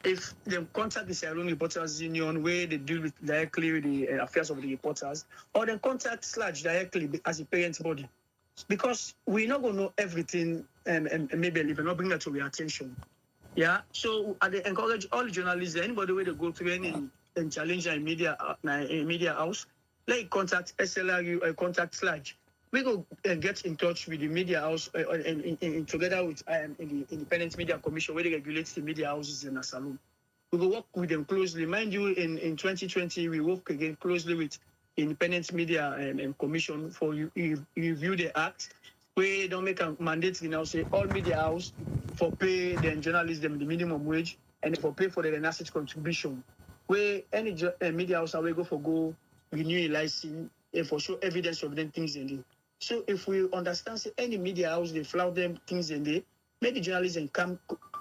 If they contact the Sierra Leone Reporters Union where they deal with directly with the affairs of the reporters, or then contact SLAJ directly as a parent body, because we're not going to know everything and maybe if not bring that to our attention. Yeah, so I encourage all the journalists, anybody where they go through any challenge in media house, like contact SLRU, contact SLAJ. We go get in touch with the media house together with the Independent Media Commission where they regulate the media houses in Asalum. We will work with them closely. Mind you, in 2020, we work again closely with Independent Media Commission for review the act, where they don't make a mandate now say all media house for pay the journalists them the minimum wage and for pay for the asset contribution. Where any media house will go renew a license and for show evidence of them things in there. So if we understand say any media house they flout them things in there, make the journalists and come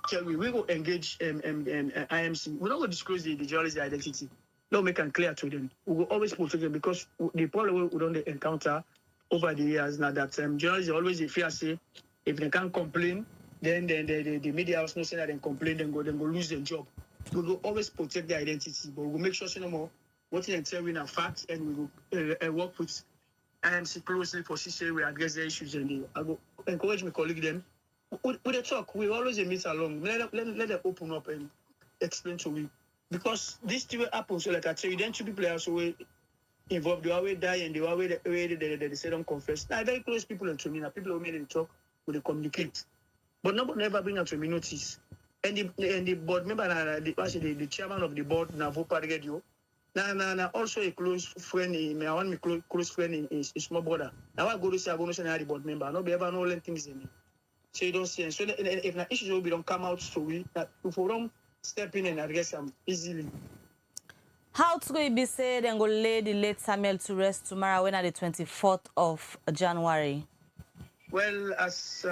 tell we will engage IMC. We're not going to disclose the journalist's identity. Don't make it clear to them. We will always protect them because the problem we don't encounter over the years now that journalists always fear say if they can't complain, then the media house no say that they complain, then go lose their job. We will always protect their identity, but we will make sure no more what they tell we are facts, and we will work with IMC closely for CCA we address the issues, and I will encourage my colleague them. With the talk, we always meet along. Let them open up and explain to me. Because this thing will happen, so like I tell you, then two people are also involved, they always die and they always they say don't confess. Now very close people to me, now people who made them talk, will they communicate. But nobody never bring up to me notice. And the board member, the chairman of the board, Navopa Radio, now also a close friend, close friend is small brother. Now I go to say I'm going to say the board member, I don't be ever know things in it. So you don't see. And so if the issues will be don't come out to we, that if we don't step in and address them easily. How to go be said and go lay the late Samuel to rest tomorrow when at the 24th of January? Well, as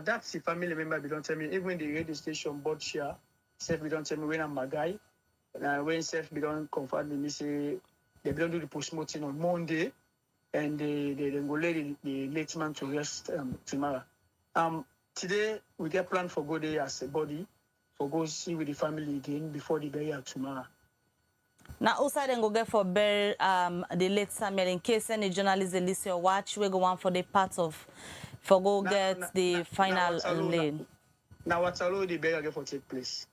that's the family member we don't tell me, even the radio station board share, self we don't tell me when I'm my guy. When self we don't confirm me say they don't do the post-mortem on Monday and they go lay the late man to rest tomorrow. Today we get planned for go there as a body for go see with the family again before the burial tomorrow. Now also then go get for bury the late Samuel in case any journalists they listen or watch we go on for the part of for go get the final lane. Now what's all the burial get for take place.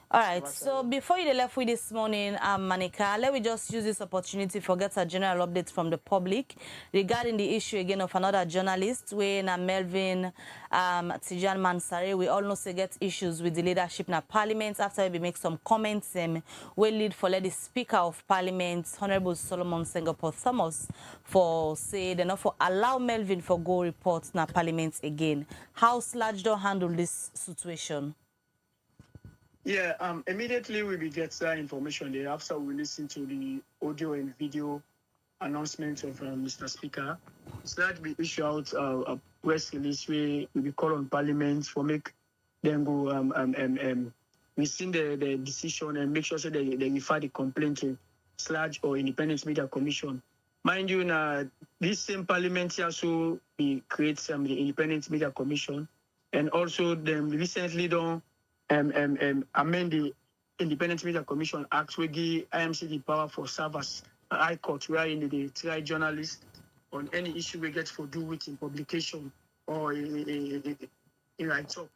All right, so before you left with this morning, Manika, let me just use this opportunity to get a general update from the public regarding the issue again of another journalist, when Melvin Tijan Mansare. We all know they get issues with the leadership in Parliament after we make some comments we lead for the Speaker of Parliament, Honorable Solomon Singapore Thomas, for say they not for allow Melvin for go report in Parliament again. How SLAJ don't handle this situation? Yeah, immediately we will get that information there after we listen to the audio and video announcement of Mr. Speaker. So that we issue out a press release where we will call on Parliament for make them go we seen the decision and make sure so they refer the complaint to SLAJ or Independent Media Commission. Mind you, now this same Parliament also we create the Independent Media Commission, and also them recently done amend the Independent Media Commission Act, we give IMC the power for servers, High Court, where they try journalists on any issue we get for do with in publication or in write-up.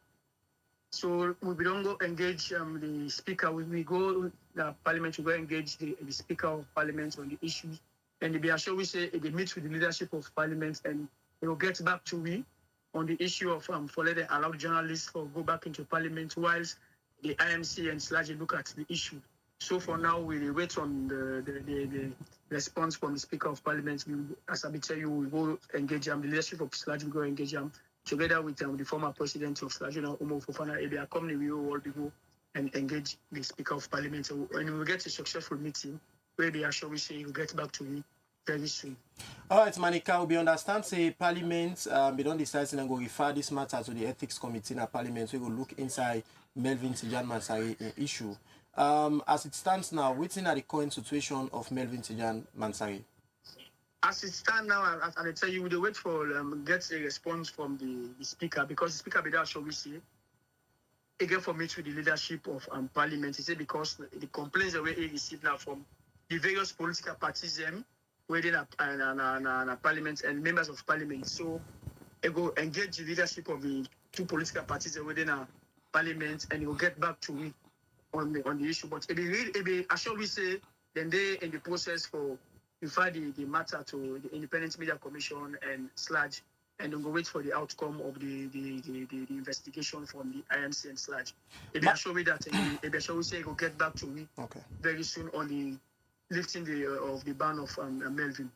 So we don't go engage the Speaker. We go the Parliament to go engage the Speaker of Parliament on the issues, and they be assured we say they meet with the leadership of Parliament and they will get back to we on the issue of for letting allow journalists to go back into Parliament whilst the IMC and SLAJ look at the issue. So for now, we wait on the response from the Speaker of Parliament. As I tell you, we will engage the leadership of Sludge. We go engage them together with the former president of Sludge, Umo Fofana. They are coming. We will go and engage the Speaker of Parliament. So when we get a successful meeting, where they are sure we say you'll get back to me very soon. All right, Manika, we understand, say, Parliament, we don't decide to go refer this matter to the Ethics Committee in Parliament. We will look inside Melvin Tijan Mansari issue. As it stands now, what's in the current situation of Melvin Tijan Mansari? As it stands now, as I tell you, we wait for get a response from the Speaker, because the Speaker, without shall we say, again for meet with the leadership of Parliament. He said because the complaints that we receive now from the various political parties, within a Parliament and members of Parliament. So, they go engage the leadership of the two political parties within a Parliament, and he will get back to me on the issue. But it be as shall we say, then they in the process for refer the matter to the Independent Media Commission and Sludge, and then go wait for the outcome of the investigation from the IMC and Sludge. It be assure me that it shall we say will get back to me very soon on the lifting of the ban of Melvin.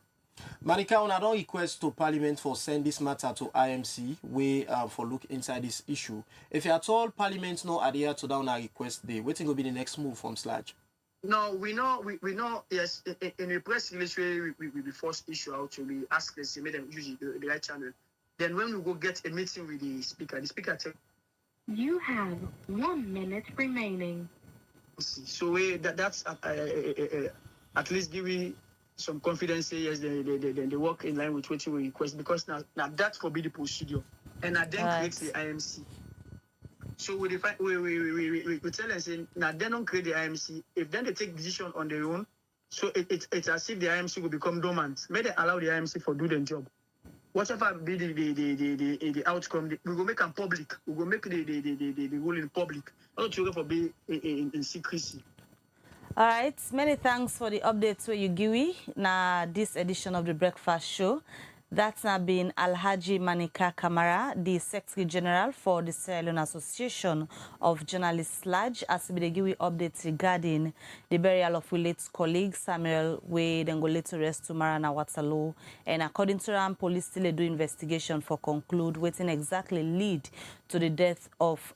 Manika, on don't request to Parliament for send this matter to IMC, we for look inside this issue. If at all Parliament no adhere to down our request, they waiting will be the next move from Sludge. No, we know. Yes, in the press release we first issue out to be asked us to make them use the right channel. Then when we go get a meeting with the speaker tell you have 1 minute remaining. So that's at least give me some confidence. Yes, they work in line with what we request, because now that will be the procedure, and I then create the IMC. So we tell them saying now they don't create the IMC. If then they take decision on their own, so it's as if the IMC will become dormant. May they allow the IMC for do their job. Whatever be the outcome, we will make them public. We will make the ruling public. Not to for be in secrecy. All right, many thanks for the updates where you give na this edition of the Breakfast Show. That's now been Alhaji Manika Kamara, the Secretary General for the Sierra Leone Association of Journalists Sludge, as we give updates regarding the burial of Willet's colleague Samuel Wade and go laid to rest tomorrow na Waterloo. And according to Ram, police still do investigation for conclude waiting exactly lead to the death of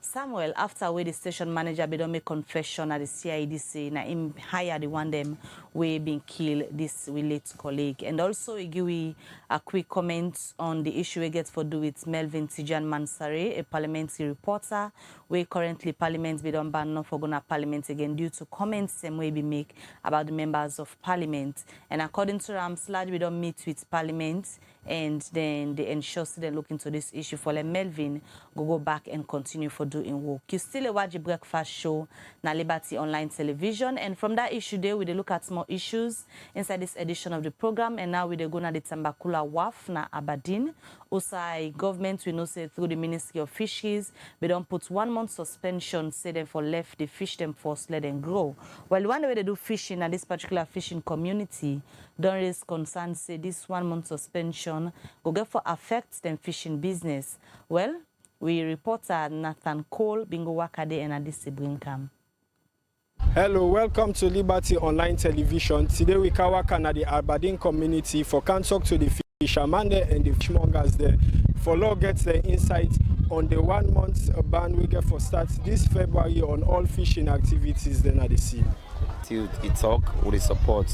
Samuel after where the station manager be don't make confession at the CIDC na him hire the one them we been killed this Willet's colleague. And also he give a quick comment on the issue we get for do with Melvin Tijan Mansari, a parliamentary reporter where currently parliament be don't ban no for gonna parliament again due to comments same way be make about the members of parliament. And according to Ram Sludge, we don't meet with parliament, and then they ensure they look into this issue for Melvin go back and continue for doing work. You still watch the Breakfast Show na Liberty Online Television, and from that issue there we look at more issues inside this edition of the program. And now we go na the Tambakula Wharf na Aberdeen. Also, government we know say through the Ministry of Fisheries we don't put 1 month suspension, say them for left the fish them force let them grow. Well, one way they do fishing at this particular fishing community don't raise concern, say this 1 month suspension go get for affect them fishing business. Well, we reporter Nathan Cole Bingo Wakade and Adisi Brinkam. Hello, welcome to Liberty Online Television. Today we can work at the Aberdeen community for can talk to the fishermen there and the fishmongers there. For law gets the insight on the 1 month ban we get for start this February on all fishing activities then at the sea. Till it talk with the support.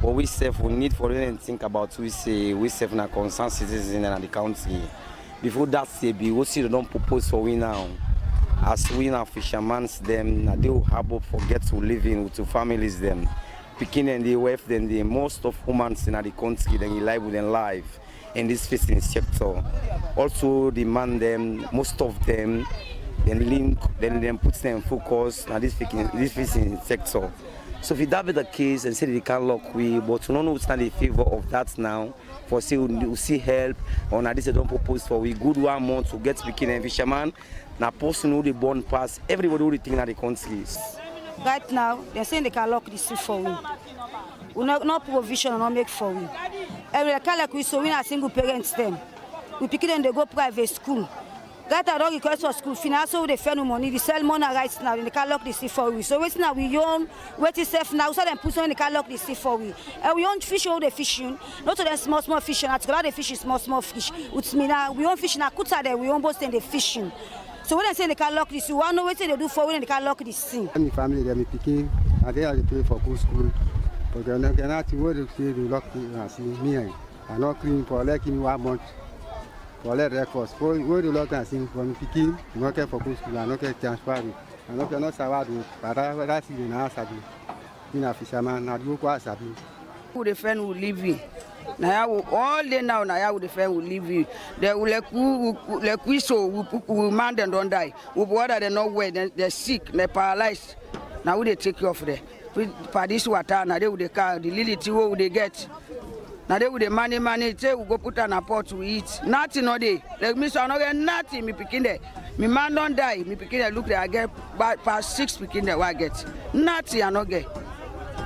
What we say we need for them and think about we say na concerned citizens in the country. Before that say we see don't propose for we now. As we now fishermen them they will have for get to live in with families them. Picking and the wife then the most of humans in the country then live with them life in this fishing sector. Also demand them most of them then puts them focus on this fishing sector. So if that be the case and say they can't lock we, but we don't know stand in favor of that now. For say we see help on this they don't propose for we good 1 month to get speaking and fisherman. Now person who they born pass everybody who they think that the countries. Right now they're saying they can lock this for we. We no provision no make for we. And we can like we so we not single parents them. We pick them they go private school. Got a request for school fee. Now so they fair no money. They sell money rights now. In the car lock the see for we. So wait now we own wait is safe now. So them put on the car lock the see for we. And we own fish all the fishing. Not to them small fishing. At the fish is small fish. It's me now. We own fish now. Kuta there. We own both in the fishing. So when I say the car lock this, we want know what they do for when the car lock this thing. My family they me picking. And they are pay for good school. But they not to what they say they lock me. I not clean for like in 1 month. For let records. For where the lock and sing from picking. Not care for good school. I not care transfer. I not care not savado. But I see the na sabi. In a fisherman. I do quite sabi. Who the friend will leave you? Now all day now the friend will leave you. They will like we so we man them don't die. We bother they not well. They're sick. They're paralyzed. Now they take you off there. For this water now they will the car the little tea will they get. Now they will the money. Say we go put on a pot to eat. Nothing all day. Like me so I not get nothing. Me picking there. Me man don't die. Me picking there look there I get past 6 picking there what I get. Nothing I not get.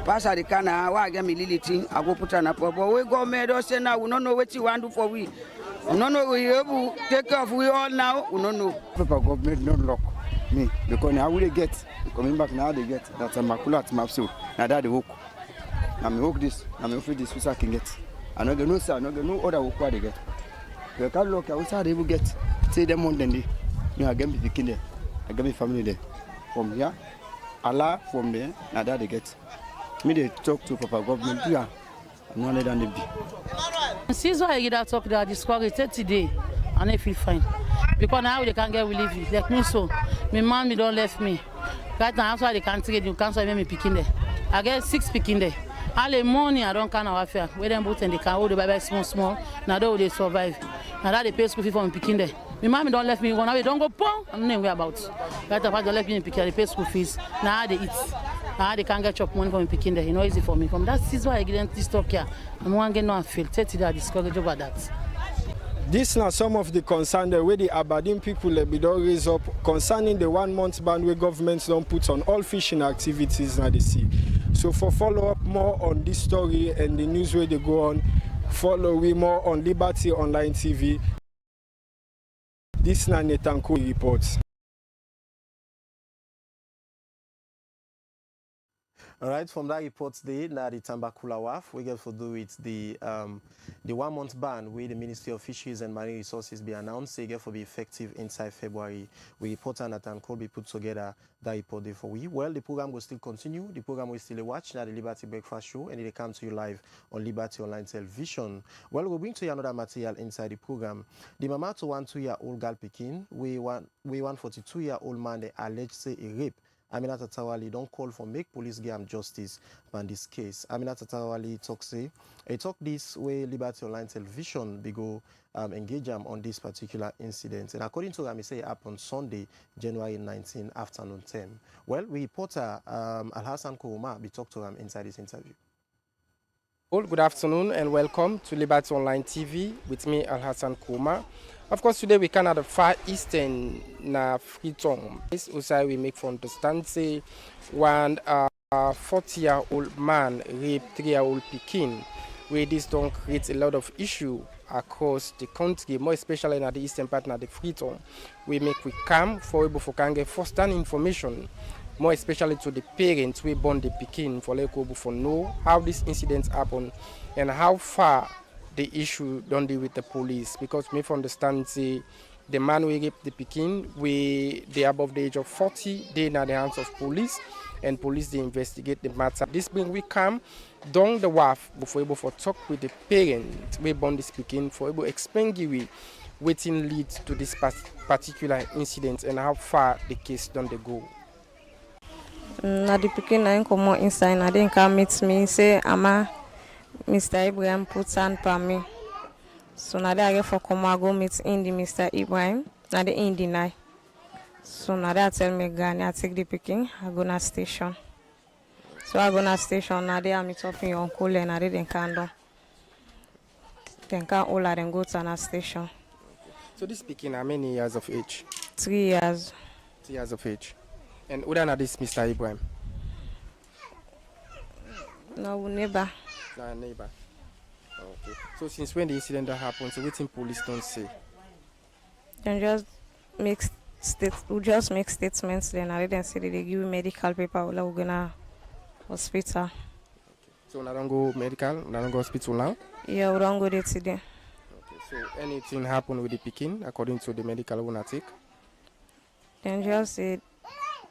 Pass the can I get me little thing. I go put on a pot. But we go made us say now we don't know what you want to do for we. We don't know we able take off we all now. We don't know. People government don't lock me because now we get coming back now they get that Tambakula at Mapso. Now that the hook. Now me hook this. Now me hook this which I can get. I don't get no sir. I don't get no other hook where they get. They can't lock. Outside they will get. Say them on then they. I get me picking there. I get me family there. From here, Allah from there. Now that they get. Me they talk to Papa government here. I'm not letting them be. Since I get that talk that discouraged today, and I feel fine. Because now they can't get relief. Like me so, my man me don't left me. Right now that's why they can't get you cancel me picking there. I get 6 picking there. All the money I don't can our fair. Where them both and they can hold the baby small. Now they survive. Now that they pay school fee for me picking there. My mom don't left me go now. Don't go pong. I'm not aware about. Right after they left me picking, they pay school fees. Now they eat. Now they can't get chop money for me picking there. You know easy for me. From that is why I get this talk here. I'm one get no and feel. 30 days discouraged over that. This now some of the concern the way the Aberdeen people be don't raise up concerning the 1 month ban where governments don't put on all fishing activities in the sea. So for follow up more on this story and the news where they go on, follow we more on Liberty Online TV. This is Audit Report. All right, from that report today, now the Tambakula Wharf, we get to do with the 1 month ban where the Ministry of Fisheries and Marine Resources be announced, they get to be effective inside February. We report on that and could be put together that report there for we. Well, the program will still continue. The program will still watch now the Liberty Breakfast Show and it come to you live on Liberty Online Television. Well, we'll bring to you another material inside the program. The mama to 1-2-year-old girl Pekin, we 142-year-old man they alleged say a rape. Aminata Tawali don't call for make police give justice on this case. Aminata Tawali talk this way Liberty Online Television be go engage them on this particular incident. And according to them, he say it happened Sunday, January 19, afternoon 10. Well, we reporter Al-Hassan Kouma be talk to them inside this interview. Well, good afternoon and welcome to Liberty Online TV with me, Al-Hassan Kouma. Of course, today we can at the Far Eastern na Freetown. This also we make for understand say one 40-year-old man raped 3-year-old Pekin, where this don't create a lot of issue across the country, more especially in the eastern part of the Freetown. We come for able to get first-hand information, more especially to the parents we born the Pekin for able to know how this incident happened and how far the issue don't deal with the police, because me understand say the man we raped the Pekin, they above the age of 40, they in the hands of police, and police they investigate the matter. This bring we come down the wharf before able to talk with the parents we born this Pekin for able to explain you waiting lead to this particular incident and how far the case don't they go. Na the Pekin I come inside, I didn't come meet me say ama Mr. Ibrahim put hand for me. So now I get for come go meet in the Mr. Ibrahim. Now they in deny. So now they tell me Gani I take the Pekin, I go na station. So I go na station, now they meet up in your uncle and I didn't can do. Then can all of them go to na station. So this Pekin how many years of age? 3 years. 3 years of age. And who than this Mr. Ibrahim? No, neighbor. No, neighbor. Okay. So since when the incident happened, so what police don't say? Then just make statements then. I didn't say that they give you medical paper or we're gonna hospital. So now don't go medical, now don't go hospital now? Yeah, we don't go there today. Okay, so anything happen with the pikin according to the medical we take? Then just say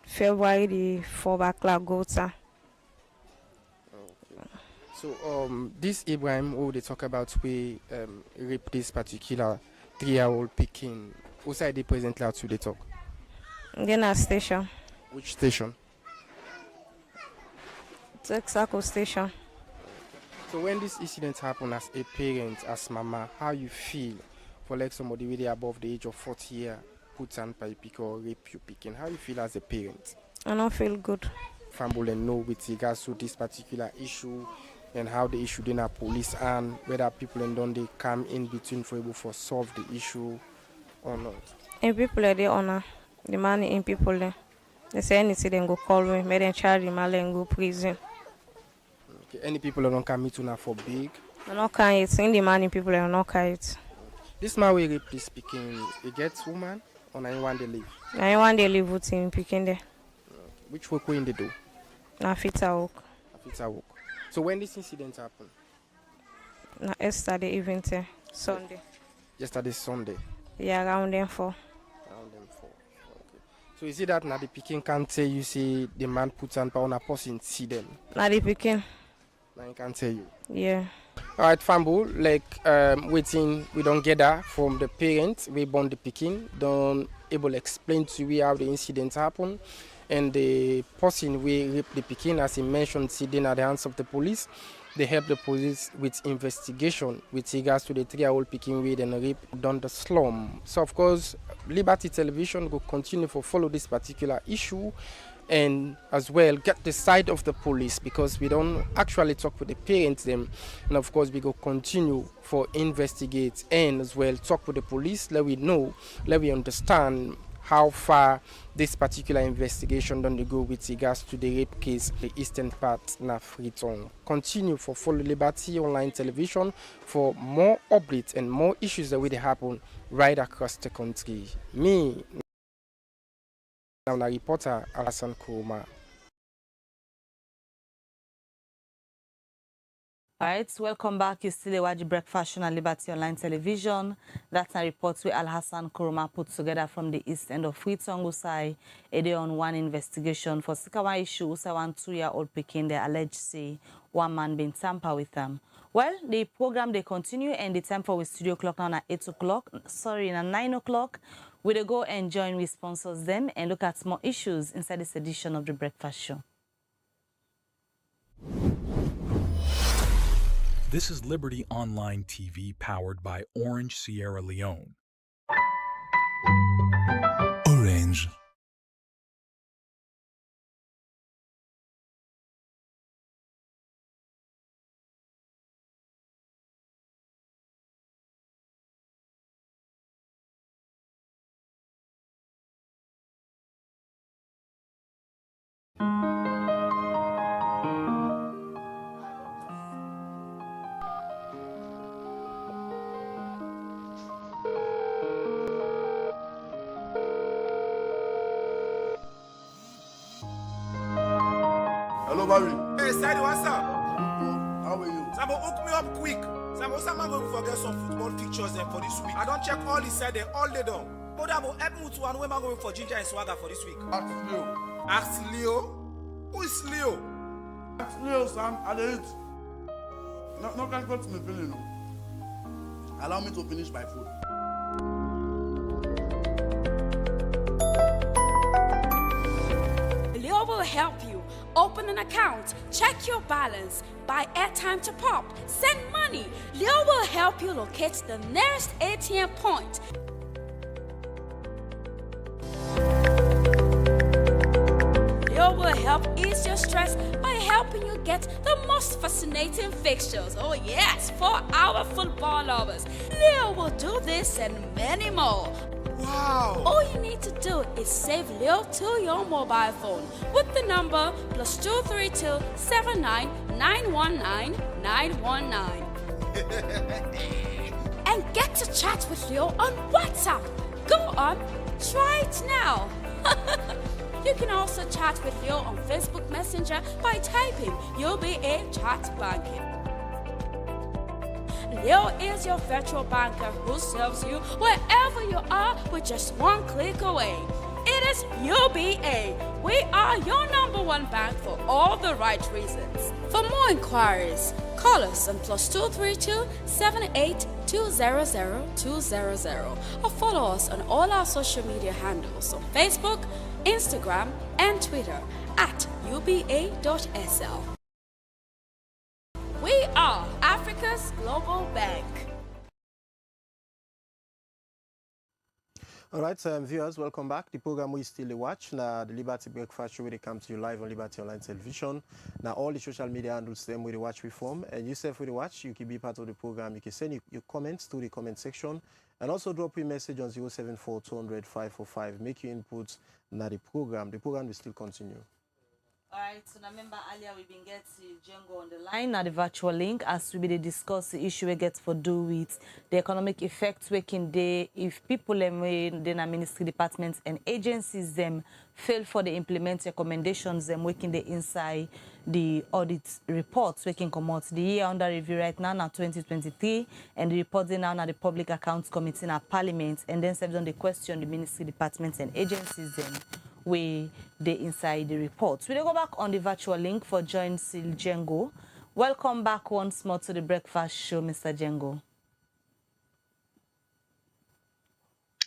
February the 4 o'clock go to. So this Ibrahim who they talk about we rape this particular 3-year-old pikin. Who side they presently out to the talk? Then a station. Which station? Texaco station. So when this incident happen as a parent, as mama, how you feel for like somebody really above the age of 40 years put on by pick or rape you picking? How you feel as a parent? I don't feel good. Famble and know with regards to this particular issue and how the issue didn't police and whether people and don't they come in between for able to solve the issue or not. And people are there honor the money in people there. They say anything then go call me, make them charge him and go prison. Okay. Any people that don't come meet now for big? I don't carry it. In the money people are not carry it. This man we rape this speaking, he gets woman or na one day live? I one day live with him picking there. Okay. Which work we in the do? Na fita work. Fita work. So when this incident happened? Na yesterday evening, Sunday. Yesterday Sunday? Yeah, around them 4. Around them 4. Okay. So is it that now the Peking can't tell you see the man puts on a person see them? Na the Peking. Now he can't tell you? Yeah. Alright, Fambu, like waiting we don't get that from the parents, we born the Peking, don't able to explain to you how the incident happened. And the person we rape the Peking, as he mentioned, sitting at the hands of the police. They help the police with investigation with regards to the 3-year-old Peking raid and rape down the slum. So of course, Liberty Television will continue to follow this particular issue and as well get the side of the police because we don't actually talk with the parents them. And of course, we go continue for investigate and as well talk with the police, let we know, let we understand how far this particular investigation done go with regards to the rape case, the eastern part na Freetown. Continue for follow Liberty Online Television for more updates and more issues that will happen right across the country. Me, now a reporter Alasan Kuruma. All right, welcome back. You still watch Breakfast Show on Liberty Online Television. That's a report where Al Hassan Kuruma put together from the east end of Freetown, Usai. A day on one investigation for Sikawa issue, Usai 1 2-year-old Peking, they alleged say one man been tampered with them. Well, the program they continue and the time for studio clock now at 8 o'clock. Sorry, at 9 o'clock. We'll go and join with sponsors them and look at more issues inside this edition of the Breakfast Show. This is Liberty Online TV powered by Orange Sierra Leone. Orange. Hello, Barry. Hey, Sadie, what's up? How are you? Samo, hook me up quick. Samo, someone going to forget some football pictures then for this week. I don't check all he said there, all day done. But I'm help me to one. Where am I going for ginger and swagger for this week? Ask Leo. Ask Leo? Who is Leo? Ask Leo, Sam. I did it. No, can't go to me, feeling. Allow me to finish my food. Leo will help you. Open an account, check your balance, buy airtime to pop, send money. Leo will help you locate the nearest ATM point. Leo will help ease your stress by helping you get the most fascinating fixtures. Oh yes, for our football lovers. Leo will do this and many more. Wow! All you need to do is save Leo to your mobile phone with the number +232 79 919 919. And get to chat with Leo on WhatsApp. Go on? Try it now. You can also chat with Leo on Facebook Messenger by typing UBA Chat Banking. Leo is your virtual banker who serves you wherever you are with just one click away. It is UBA. We are your #1 bank for all the right reasons. For more inquiries, call us on +232 78 200 200 or follow us on all our social media handles on Facebook, Instagram, and Twitter at uba.sl. We are Africa's global bank. All right, viewers, welcome back. The program we still watch now, the Liberty Breakfast Show, where they come to you live on Liberty Online Television. Now, all the social media handles them where they watch reform, and yourself where they watch, you can be part of the program. You can send your comments to the comment section, and also drop your message on 074 200 545. Make your inputs now the program. The program will still continue. All right, so remember earlier we've been getting Django on the line at the virtual link as we be discuss the issue we get for do with the economic effects working day if people then ministry departments and agencies them fail for the implement recommendations them working day inside the audit reports we can come out the year under review right now 2023 and the report now at the Public Accounts Committee in our Parliament and then serves on the question the ministry departments and agencies them we they inside the reports. We'll go back on the virtual link for join Sil Django. Welcome back once more to the breakfast show, Mr. Django.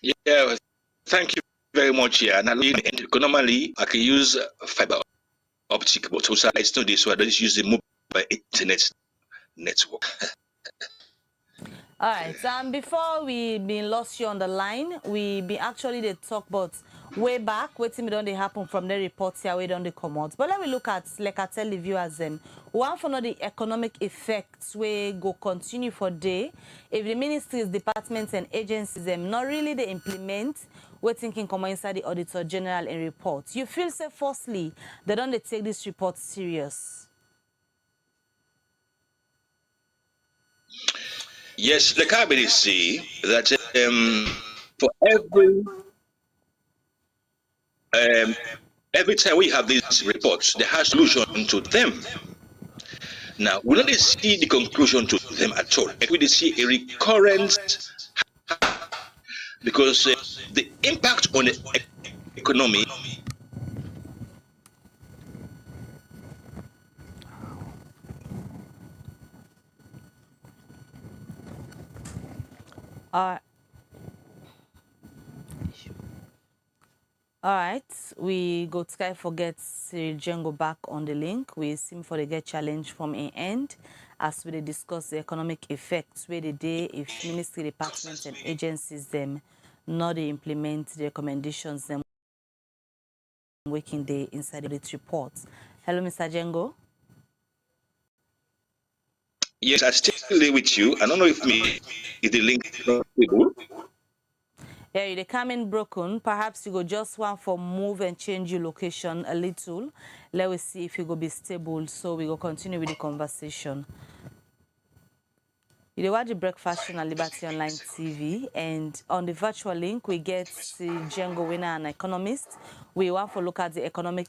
Yeah, thank you very much. Yeah, and normally I can use fiber optic, but also I study so I don't use the mobile internet network. All right. Before we been lost you on the line, we be actually they talk about way back, waiting me don't they happen from the reports here, we don't they come out. But let me look at, like I tell the viewers them, one for the economic effects we go continue for day. If the ministries, departments and agencies them not really they implement, we're thinking come inside the Auditor General and reports. You feel say firstly, they don't they take this report serious? Yes, the cabinet see that for every time we have these reports, there has solution to them. Now, we don't see the conclusion to them at all. We see a recurrence because the impact on the economy All right, we go try forget Cyril Django back on the link. We seem for the get challenge from an end as we discuss the economic effects where the day if ministry departments and agencies them not they implement the recommendations them working day inside the reports. Hello, Mr. Django. Yes, I still live with you. I don't know if the link is not stable. Yeah, they come in broken. Perhaps you go just want for move and change your location a little. Let us see if you go be stable. So we go continue with the conversation. You watch the breakfast show on Liberty Online TV, and on the virtual link we get Django Winner, an economist. We want to look at the economic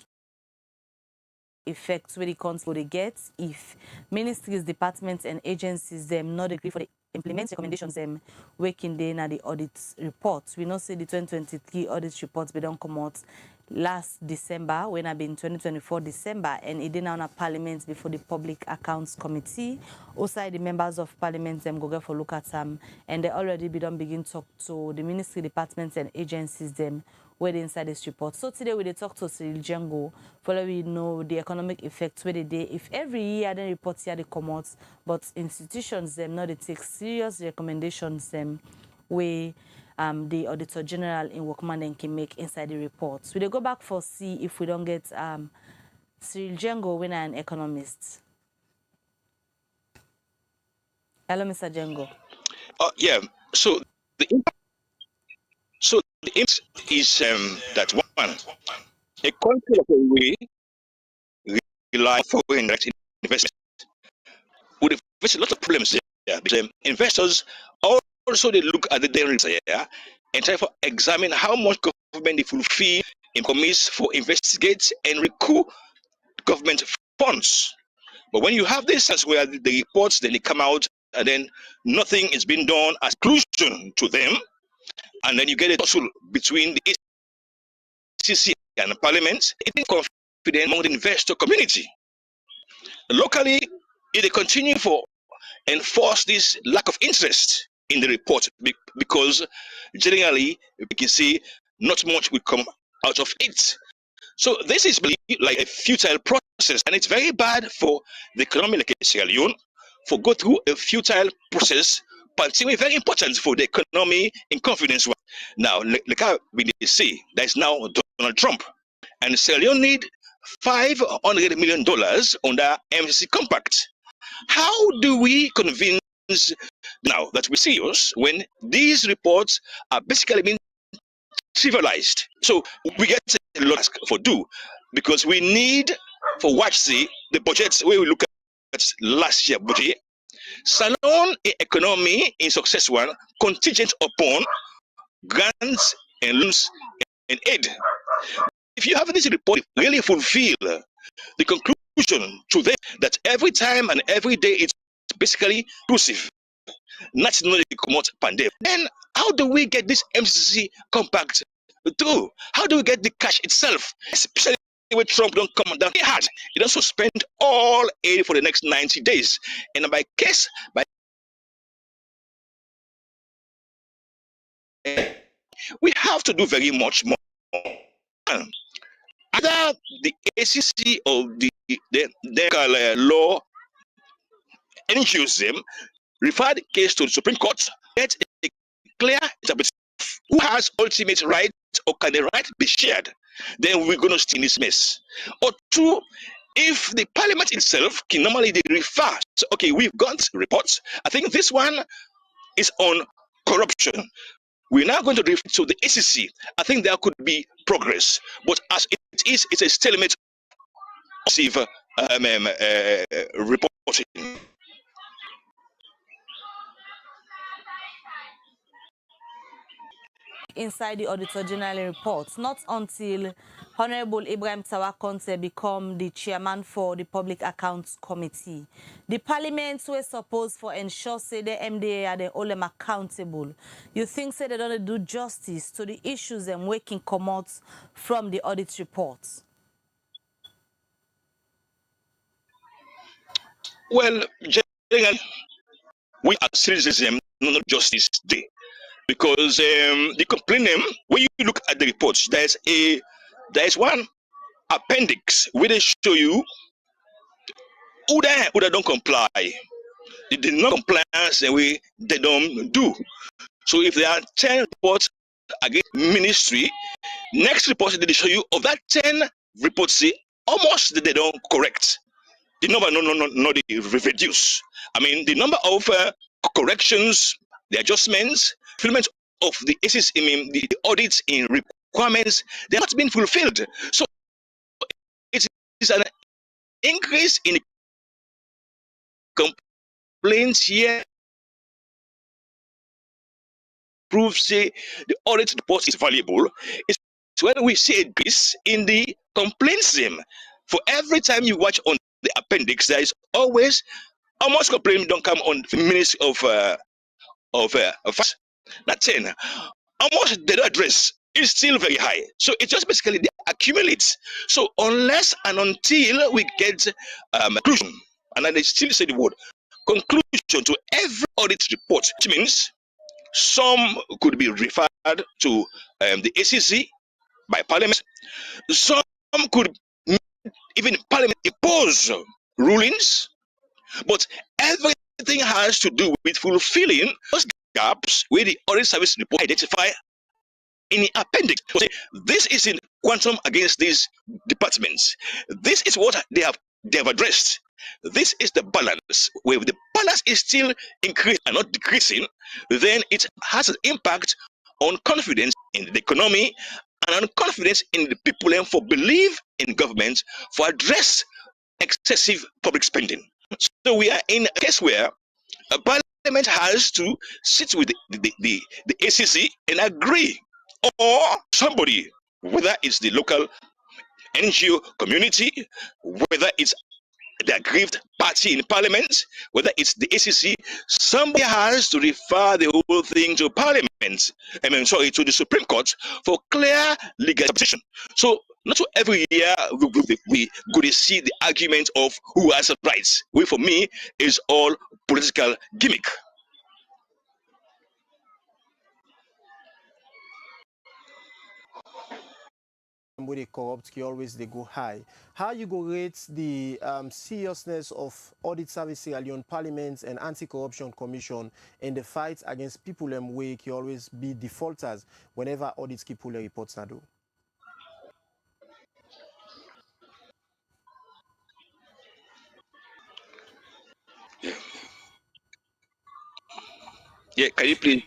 effects where the country they get if ministries, departments, and agencies them not agree for the implement recommendations them working day na the audit reports. We know say the 2023 audit reports be don't come out last December when I been 2024 December and it did now Parliament before the Public Accounts Committee. Also the members of Parliament them go get for look at them and they already be done begin talk to the ministry, departments and agencies them where they inside this report. So today we talk to Cyril Django for we know the economic effects where they day if every year then reports here they come out, but institutions them not they take serious recommendations them where the Auditor General in Workman and can make inside the reports. We go back for see if we don't get Cyril Django Winner, an economist. Hello, Mr. Django. Yeah. So the impact is that one, a country of we rely on foreign direct investment would face a lot of problems there because investors also they look at the dangers here and therefore examine how much government they fulfill in commitments for investigate and recoup government funds. But when you have this sense where the reports then they come out and then nothing is being done as conclusion to them, and then you get a tussle between the ACC and the Parliament, it is confident among the investor community. Locally, if they continue for enforce this lack of interest in the report, because generally we can see not much will come out of it. So this is like a futile process, and it's very bad for the economy like Sierra Leone for go through a futile process, particularly very important for the economy in confidence. Now, like we see, there is now Donald Trump, and Sierra Leone need $500 million under MCC compact. How do we convince now that we're serious when these reports are basically being trivialized? So we get a lot for do, because we need for watch the budgets where we look at last year budget. Salon economy in success one contingent upon grants and loans and aid. If you have this report really fulfill the conclusion to them that every time and every day it's basically inclusive, nationally promote pandemic, then how do we get this MCC compact through? How do we get the cash itself, especially when Trump don't come down hard? He don't suspend all aid for the next 90 days, and by case by we have to do very much more. Either the ACC or the law issues them, refer the case to the Supreme Court, get a clear interpretation of who has ultimate right or can the right be shared. Then we're going to stay in this mess. Or two, if the Parliament itself can normally they refer, so, okay, we've got reports. I think this one is on corruption. We're now going to refer to the ACC. I think there could be progress, but as it is, it's a stalemate of reporting. Inside the Auditor General report, not until Honorable Ibrahim Tawa-Conte become the chairman for the Public Accounts Committee. The Parliament were supposed to ensure say the MDA are the all them accountable. You think say they don't do justice to the issues and waking come out from the audit reports? Well, generally, we are citizens, not justice day. Because the complaint, when you look at the reports, there's one appendix where they show you who they don't comply, the non-compliance and they don't do. So if there are 10 reports against ministry, next report they show you of that 10 reports, say almost they don't correct. The number no they reduce. I mean the number of corrections, the adjustments, fulfillment of the ACC, the audits in requirements, they have not been fulfilled. So it is an increase in complaints here. Proves say the audit report is valuable. It's when we see a decrease in the complaints. For every time you watch on the appendix, there is always almost complaint don't come on the minutes of not 10. Almost the address is still very high. So it just basically they accumulate. So unless and until we get conclusion, and then they still say the word conclusion to every audit report, which means some could be referred to the ACC by Parliament. Some could even Parliament impose rulings, but everything has to do with fulfilling those gaps where the audit service report identify in the appendix. So this is in quantum against these departments. This is what they have addressed. This is the balance. Where the balance is still increasing and not decreasing, then it has an impact on confidence in the economy and on confidence in the people and for belief in government for address excessive public spending. So we are in a case where Parliament has to sit with the ACC and agree, or somebody, whether it's the local NGO community, whether it's the aggrieved party in Parliament, whether it's the ACC, somebody has to refer the whole thing to Parliament. To the Supreme Court for clear legal interpretation. So not so every year we go to see the argument of who has rights. Which for me is all political gimmick. Where they corrupt, they go high. How you go rate the seriousness of Audit Service Alliance, Parliament and Anti-Corruption Commission in the fight against people way always be defaulters whenever audits keep pull reports na do? Yeah, can you please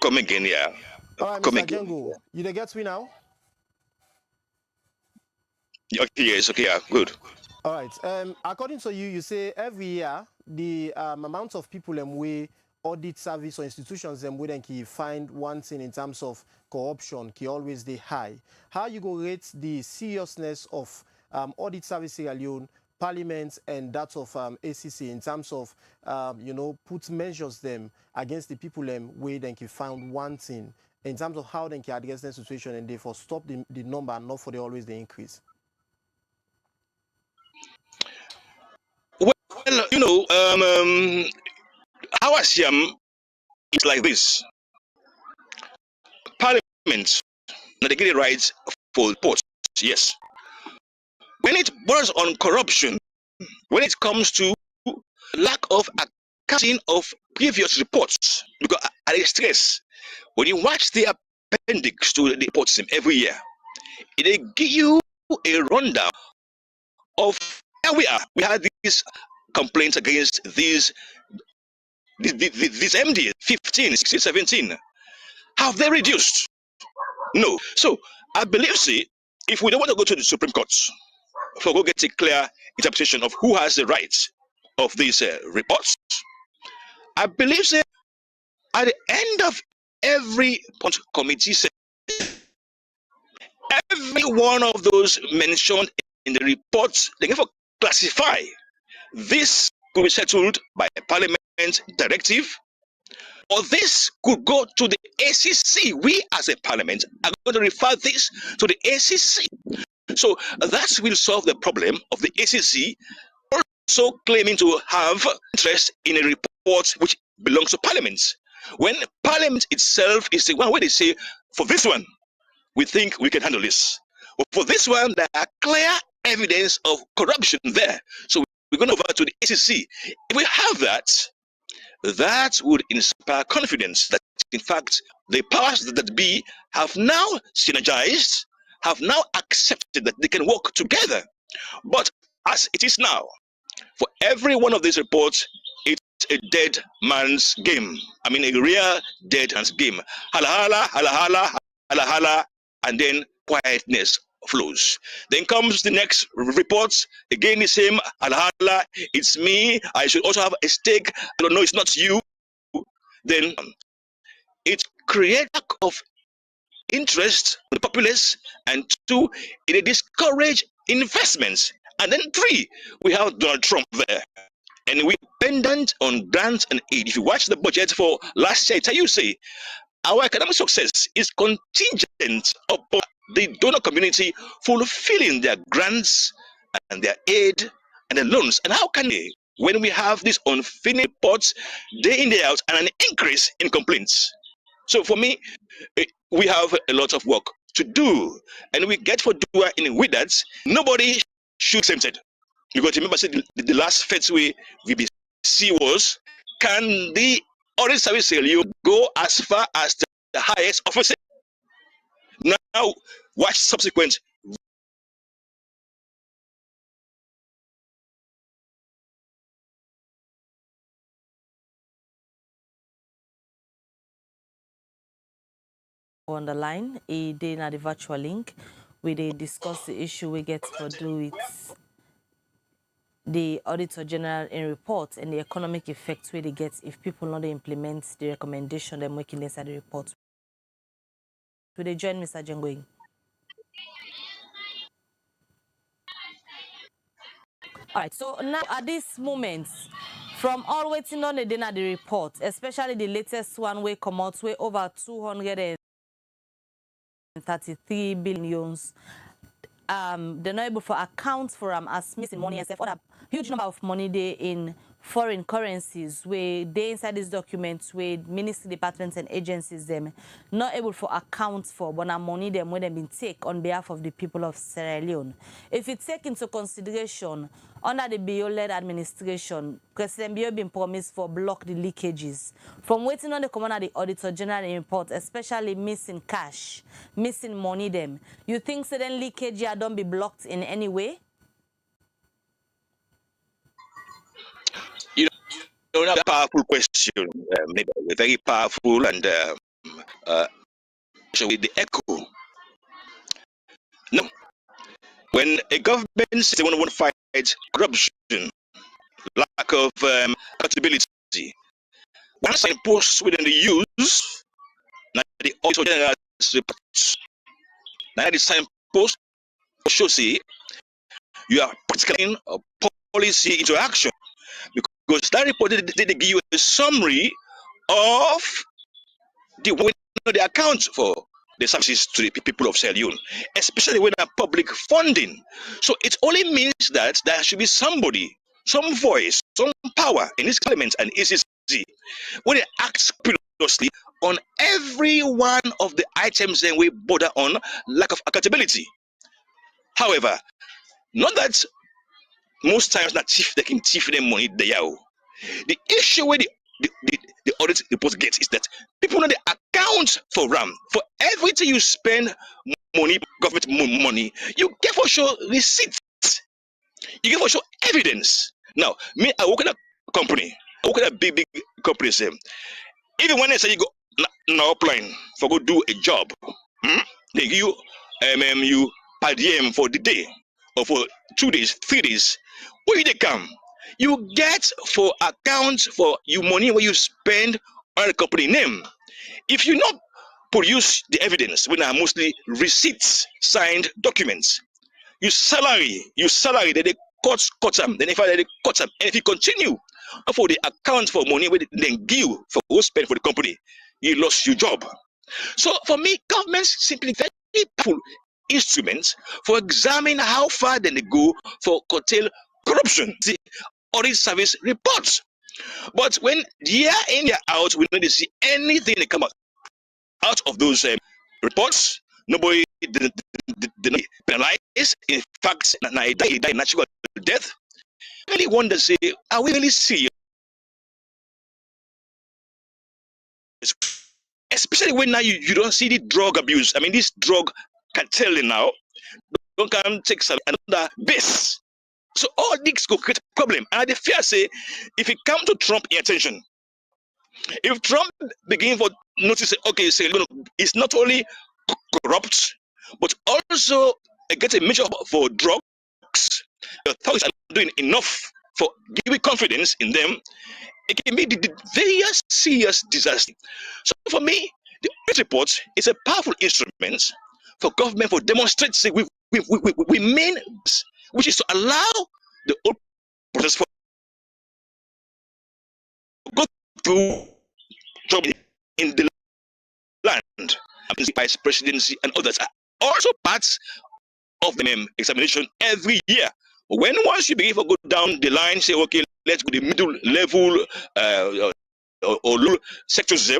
come again? Yeah. All right, come Mr. again. Django, you dey get me now? Okay, yes, okay, yeah, good. All right. According to you, you say every year the amount of people way audit service or institutions way then can find one thing in terms of corruption can always be high. How you go rate the seriousness of audit service alone, Parliament and that of ACC in terms of put measures them against the people way then can find one thing in terms of how they can address the situation and therefore stop the number and not for the always the increase? Well, Hawa is like this. Parliament, now they get the rights for reports, yes. When it borders on corruption, when it comes to lack of accounting of previous reports, because I stress, when you watch the appendix to the reports every year, they give you a rundown of where we are. We had these complaints against these MDAs, 15, 16, 17. Have they reduced? No. So I believe, if we don't want to go to the Supreme Court, for go get a clear interpretation of who has the rights of these reports, I believe, at the end of every committee, every one of those mentioned in the reports, they can classify. This could be settled by a Parliament directive, or this could go to the ACC. We as a Parliament are going to refer this to the ACC. So that will solve the problem of the ACC also claiming to have interest in a report which belongs to Parliament, when Parliament itself is the one where they say, for this one, we think we can handle this. But for this one, there are clear evidence of corruption there. So we're going over to the ACC. If we have that, that would inspire confidence that, in fact, the powers that be have now synergized, have now accepted that they can work together. But as it is now, for every one of these reports, it's a dead man's game. I mean, a real dead man's game. Hala hala, hala hala, hala hala, and then quietness flows. Then comes the next report, again the same, hala hala, it's me, I should also have a stake, I don't know, it's not you. Then it creates lack of interest in the populace, and 2, it discourages investments. And then 3, we have Donald Trump there. And we dependent on grants and aid. If you watch the budget for last year, you say our economic success is contingent upon the donor community fulfilling their grants and their aid and their loans. And how can they, when we have these unfinished reports day in, day out, and an increase in complaints? So for me, we have a lot of work to do, and we get for doer in with that. Nobody should be exempted. Because remember, the last FETWay VBC was, can the audit service you go as far as the highest officer? Now, watch subsequent. On the line, a day na the virtual link, where they discuss the issue we get for do it. the Auditor General in report and the economic effects where they get if people not implement the recommendation they're making inside the report. Will they join Mr. Jengoing? All right, so now at this moment, from all waiting on the dinner the report, especially the latest one way come out way over 233 billion. They're not able to account for as missing money and other huge number of money they in foreign currencies where they inside these documents where ministry departments and agencies them not able to account for but now money them when they been take on behalf of the people of Sierra Leone. If it take into consideration under the BO-led administration, President BO been promised for block the leakages. From waiting on the commander of the Auditor General report, especially missing cash, missing money them, you think certain leakage don't be blocked in any way? You know, a powerful question, very powerful, and so with the echo. Now, when a government says they want to fight corruption, lack of accountability, one signpost within the use, now the Auditor General's reports, now the signpost should say you are practicing a policy into action, because that report they give you a summary of the way they account for the services to the people of Sierra Leone, especially when they're public funding. So it only means that there should be somebody, some voice, some power in this parliament and ECC when they act scrupulously on every one of the items that we border on lack of accountability. However, not that most times that they can thief them money they are. The issue where the audit report gets is that people know they account for RAM. For everything you spend money, government money, you get for sure receipts. You get for sure evidence. Now, me, I work in a company. I work in a big company. Even when they say you go now applying for go do a job, they give you you per diem for the day or for 2 days, 3 days. Where they come? You get for account for your money where you spend on the company name. If you not produce the evidence, when are mostly receipts, signed documents, your salary, that they cut them, then if they cut them, and if you continue for the account for money where they give for who spend for the company, you lost your job. So for me, governments simply very powerful instruments for examining how far they go for curtail corruption. The audit service reports. But when year in, year out, we don't see anything that come out of those reports. Nobody did penalize. In fact, he died natural death. I really wonder, say, are we really serious? Especially when now you don't see the drug abuse. I mean, this drug cartelling now don't come take some another base. So all this could create a problem. And I fear say, if it come to Trump attention, if Trump begin for notice, okay, say, it's not only corrupt, but also get a measure for drugs. The authorities are doing enough for giving confidence in them. It can be the very serious disaster. So for me, the audit report is a powerful instrument for government for demonstrating we mean, which is to allow the whole process for go through in the land. Vice presidency and others are also parts of the examination every year. When once you begin to go down the line, say, okay, let's go to the middle level or low sectors,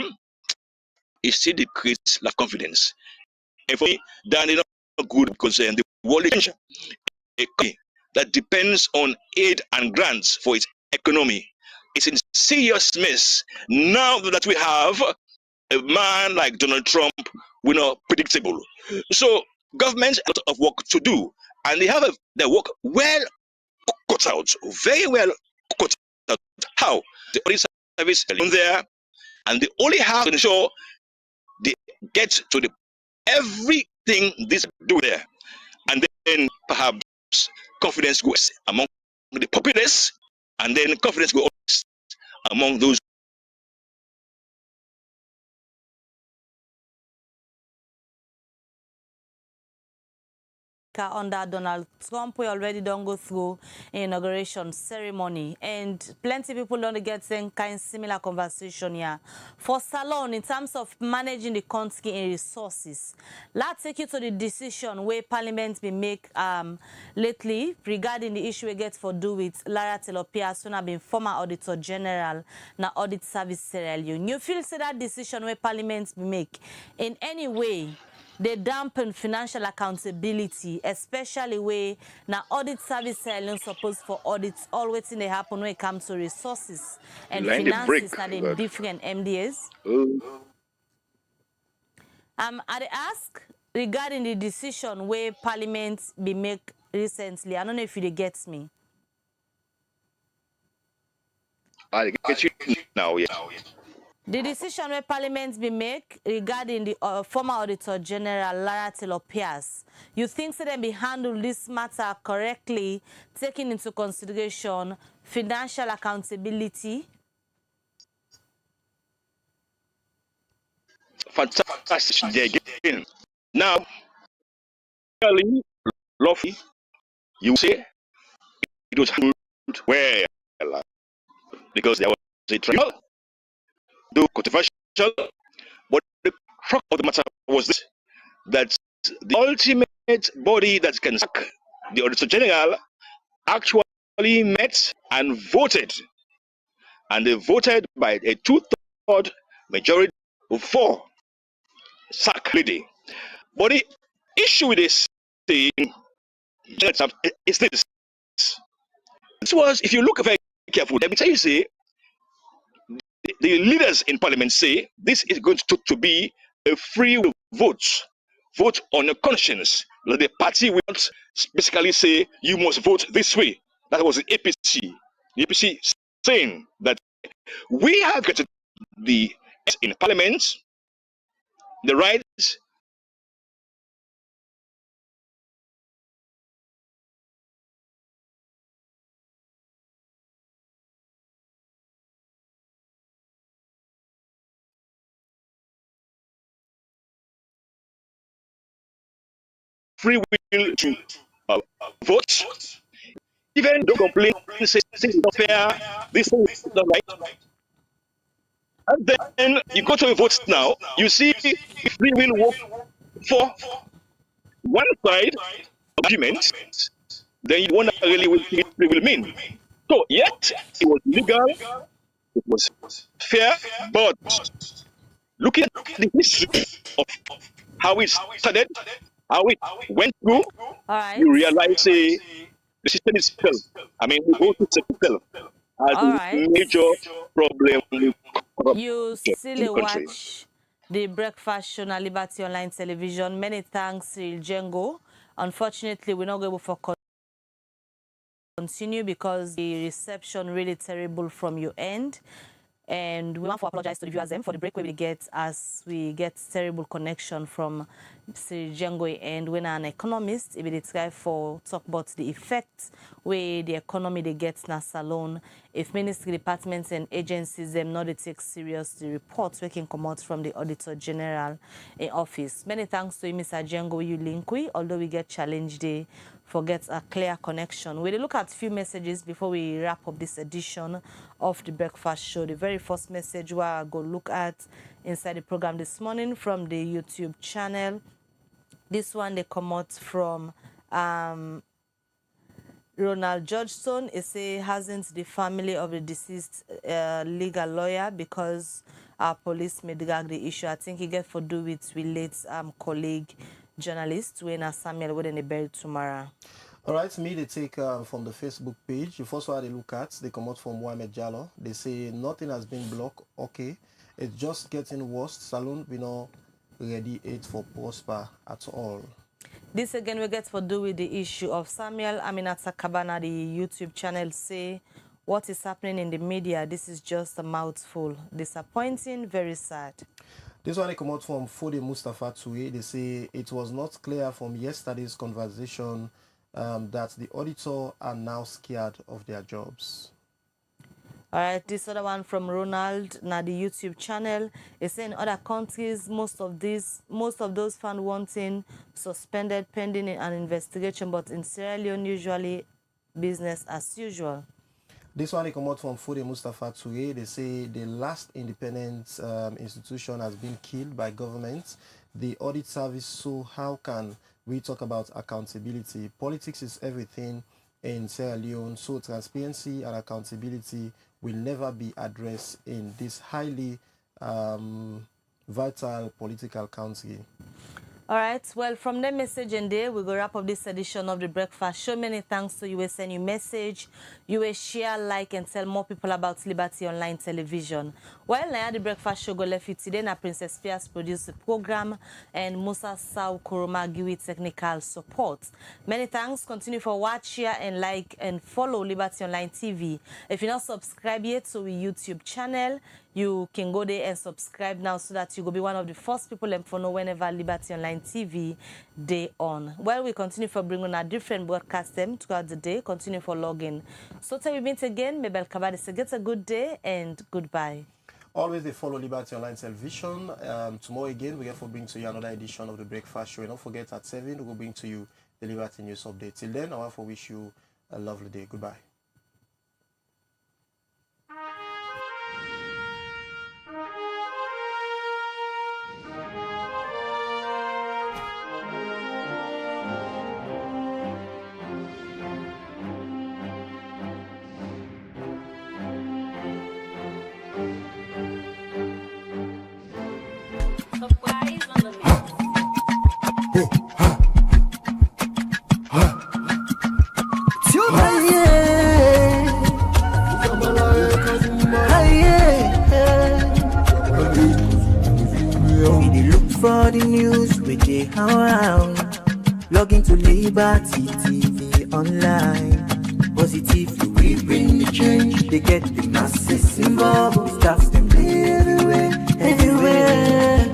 it still decreases lack of confidence. And for me, that is not good because the world is that depends on aid and grants for its economy. It's in serious mess now that we have a man like Donald Trump. We're not predictable. So governments have a lot of work to do, and they have their work well cut out, very well cut out. How? The audit service is there, and they only have to ensure they get to the everything this do there, and then perhaps confidence goes among the populace, and then confidence will always among those. Under Donald Trump, we already don't go through inauguration ceremony, and plenty of people don't get some kind similar conversation here. For Salon, in terms of managing the country and resources, let's take you to the decision where Parliament be make lately regarding the issue we get for do with Lara Telopia, soon have been former Auditor General na Audit Service Sierra Leone. You feel say that decision where Parliament be make in any way they dampen financial accountability, especially where now audit service silence supposed for audits always in they happen when it comes to resources and finances that in different MDAs. I ask regarding the decision where Parliament be make recently. I don't know if you get me. I get you now, yeah. The decision where Parliament be make regarding the former Auditor General Lara Telopias, you think that they be handle this matter correctly, taking into consideration financial accountability? Fantastic day again. Now, lawfully, you say it was handled well because there was a trial, though controversial, but the crux of the matter was this, that the ultimate body that can sack the Auditor General actually met and voted, and they voted by a 2/3 majority of 4 sack lady. But the issue with this thing is this. This was, if you look very carefully, let me tell you, say, the leaders in Parliament say this is going to be a free vote on your conscience. Like the party will not basically say you must vote this way. That was the APC. The APC saying that we have got the in Parliament the right free will to vote. Even don't complain, say things is not fair, this thing is not right. And then you go to a vote now, you see free will work for one side of argument, then you wonder really what free will mean. So, yet, it was legal, it was fair, but looking at the history of how it started, how it went through, you realize the system itself, I mean, the whole system itself has a major problem with corruption. You still watch the breakfast show on Liberty Online Television. Many thanks, Cyril Djengo. Unfortunately, we're not able to continue because the reception really terrible from your end. And we want to apologize to the viewers for the break we get as we get terrible connection from Cyril Djengo. And when an economist, if they try for talk about the effects where the economy they get na salon, if ministry departments and agencies them not they take serious the reports we can come out from the Auditor General in office. Many thanks to you, Mr. Djengo, you link we, although we get challenged they forget a clear connection. We'll look at a few messages before we wrap up this edition of the breakfast show. The very first message we are going to look at inside the program this morning from the YouTube channel. This one they come out from Ronald Georgestone. It say hasn't the family of the deceased legal lawyer because our police may drag the issue. I think he get for do with late colleague journalist when Samuel when they buried tomorrow. All right, me they take from the Facebook page. The first one they look at, they come out from Mohamed Jallo. They say nothing has been blocked. Okay, it's just getting worse. Salon we not ready it for prosper at all. This again we get for do with the issue of Samuel Aminata Kabana. The YouTube channel say what is happening in the media. This is just a mouthful. Disappointing, very sad. This one they come out from Fode Mustafa Toué. They say it was not clear from yesterday's conversation that the auditor are now scared of their jobs. All right, this other one from Ronald, na the YouTube channel, is saying in other countries, most of those found wanting suspended pending an investigation, but in Sierra Leone, usually business as usual. This one come out from Fode Mustafa Toure. They say the last independent institution has been killed by government, the audit service. So how can we talk about accountability? Politics is everything in Sierra Leone, so transparency and accountability will never be addressed in this highly vital political country. All right, well, from the message and there, we go wrap up this edition of The Breakfast Show. Many thanks to you. We send you message, you will share, like, and tell more people about Liberty Online Television. Well, now The Breakfast Show go left you today. Now Princess Pias produced the program, and Musa Sau Kuruma give it technical support. Many thanks. Continue for watch, share, and like, and follow Liberty Online TV. If you're not subscribed yet to our YouTube channel, you can go there and subscribe now so that you will be one of the first people and for know whenever Liberty Online TV day on. Well, we continue for bringing a different broadcast them throughout the day. Continue for logging. So till we meet again, Mabel Kabadi say get a good day and goodbye. Always they follow Liberty Online Television. Tomorrow again, we have to bring to you another edition of The Breakfast Show. And don't forget at 7, we'll bring to you the Liberty News Update. Till then, I want to wish you a lovely day. Goodbye. For the news with the around, log into Liberty TV online. Positively we bring the change. They get the masses involved. Staffs them everywhere.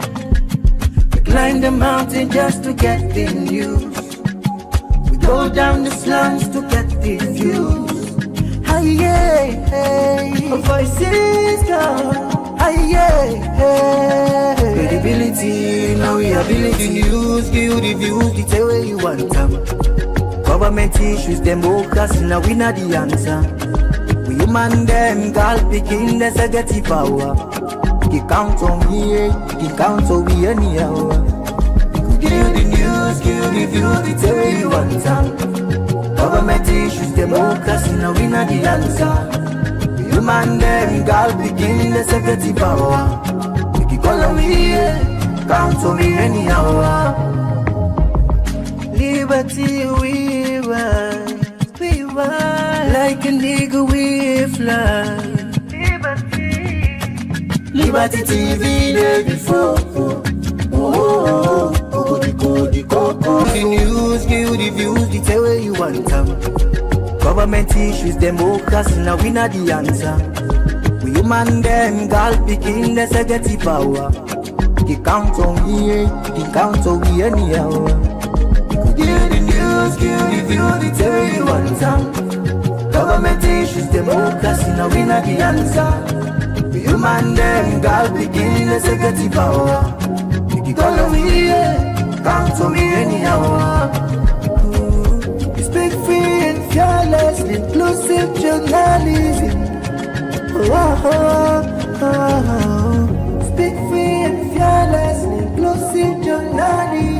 We climb the mountain just to get the news. We go down the slums to get the views. Hi, yeah, hey. Voices come. Credibility, now we ability news, give you the views, the tell where you want them. Government issues, democracy, now we not the answer. We human them, girl picking, let's get the power. You count on me, you count on me anyhow. Give you the news, give you the views, the tell where you want them. Government issues, democracy, now we not the answer. Human them, girl begin the security power. You can call on me, count on me anyhow. Liberty we ride, like a nigga we fly. Liberty TV day before. The news, give you the views, the tell where you want them. Government issues, democracy, now we not the answer. We human them, girl picking the security power. You count on me, you count on me anyhow. Give the news, give the view, the tell you want some. Government issues, democracy, now we not the answer. We human them, girl picking the security power. You call on me, count on me anyhow. Speak free and fearless, inclusive journalism. Speak free and fearless, inclusive journalism.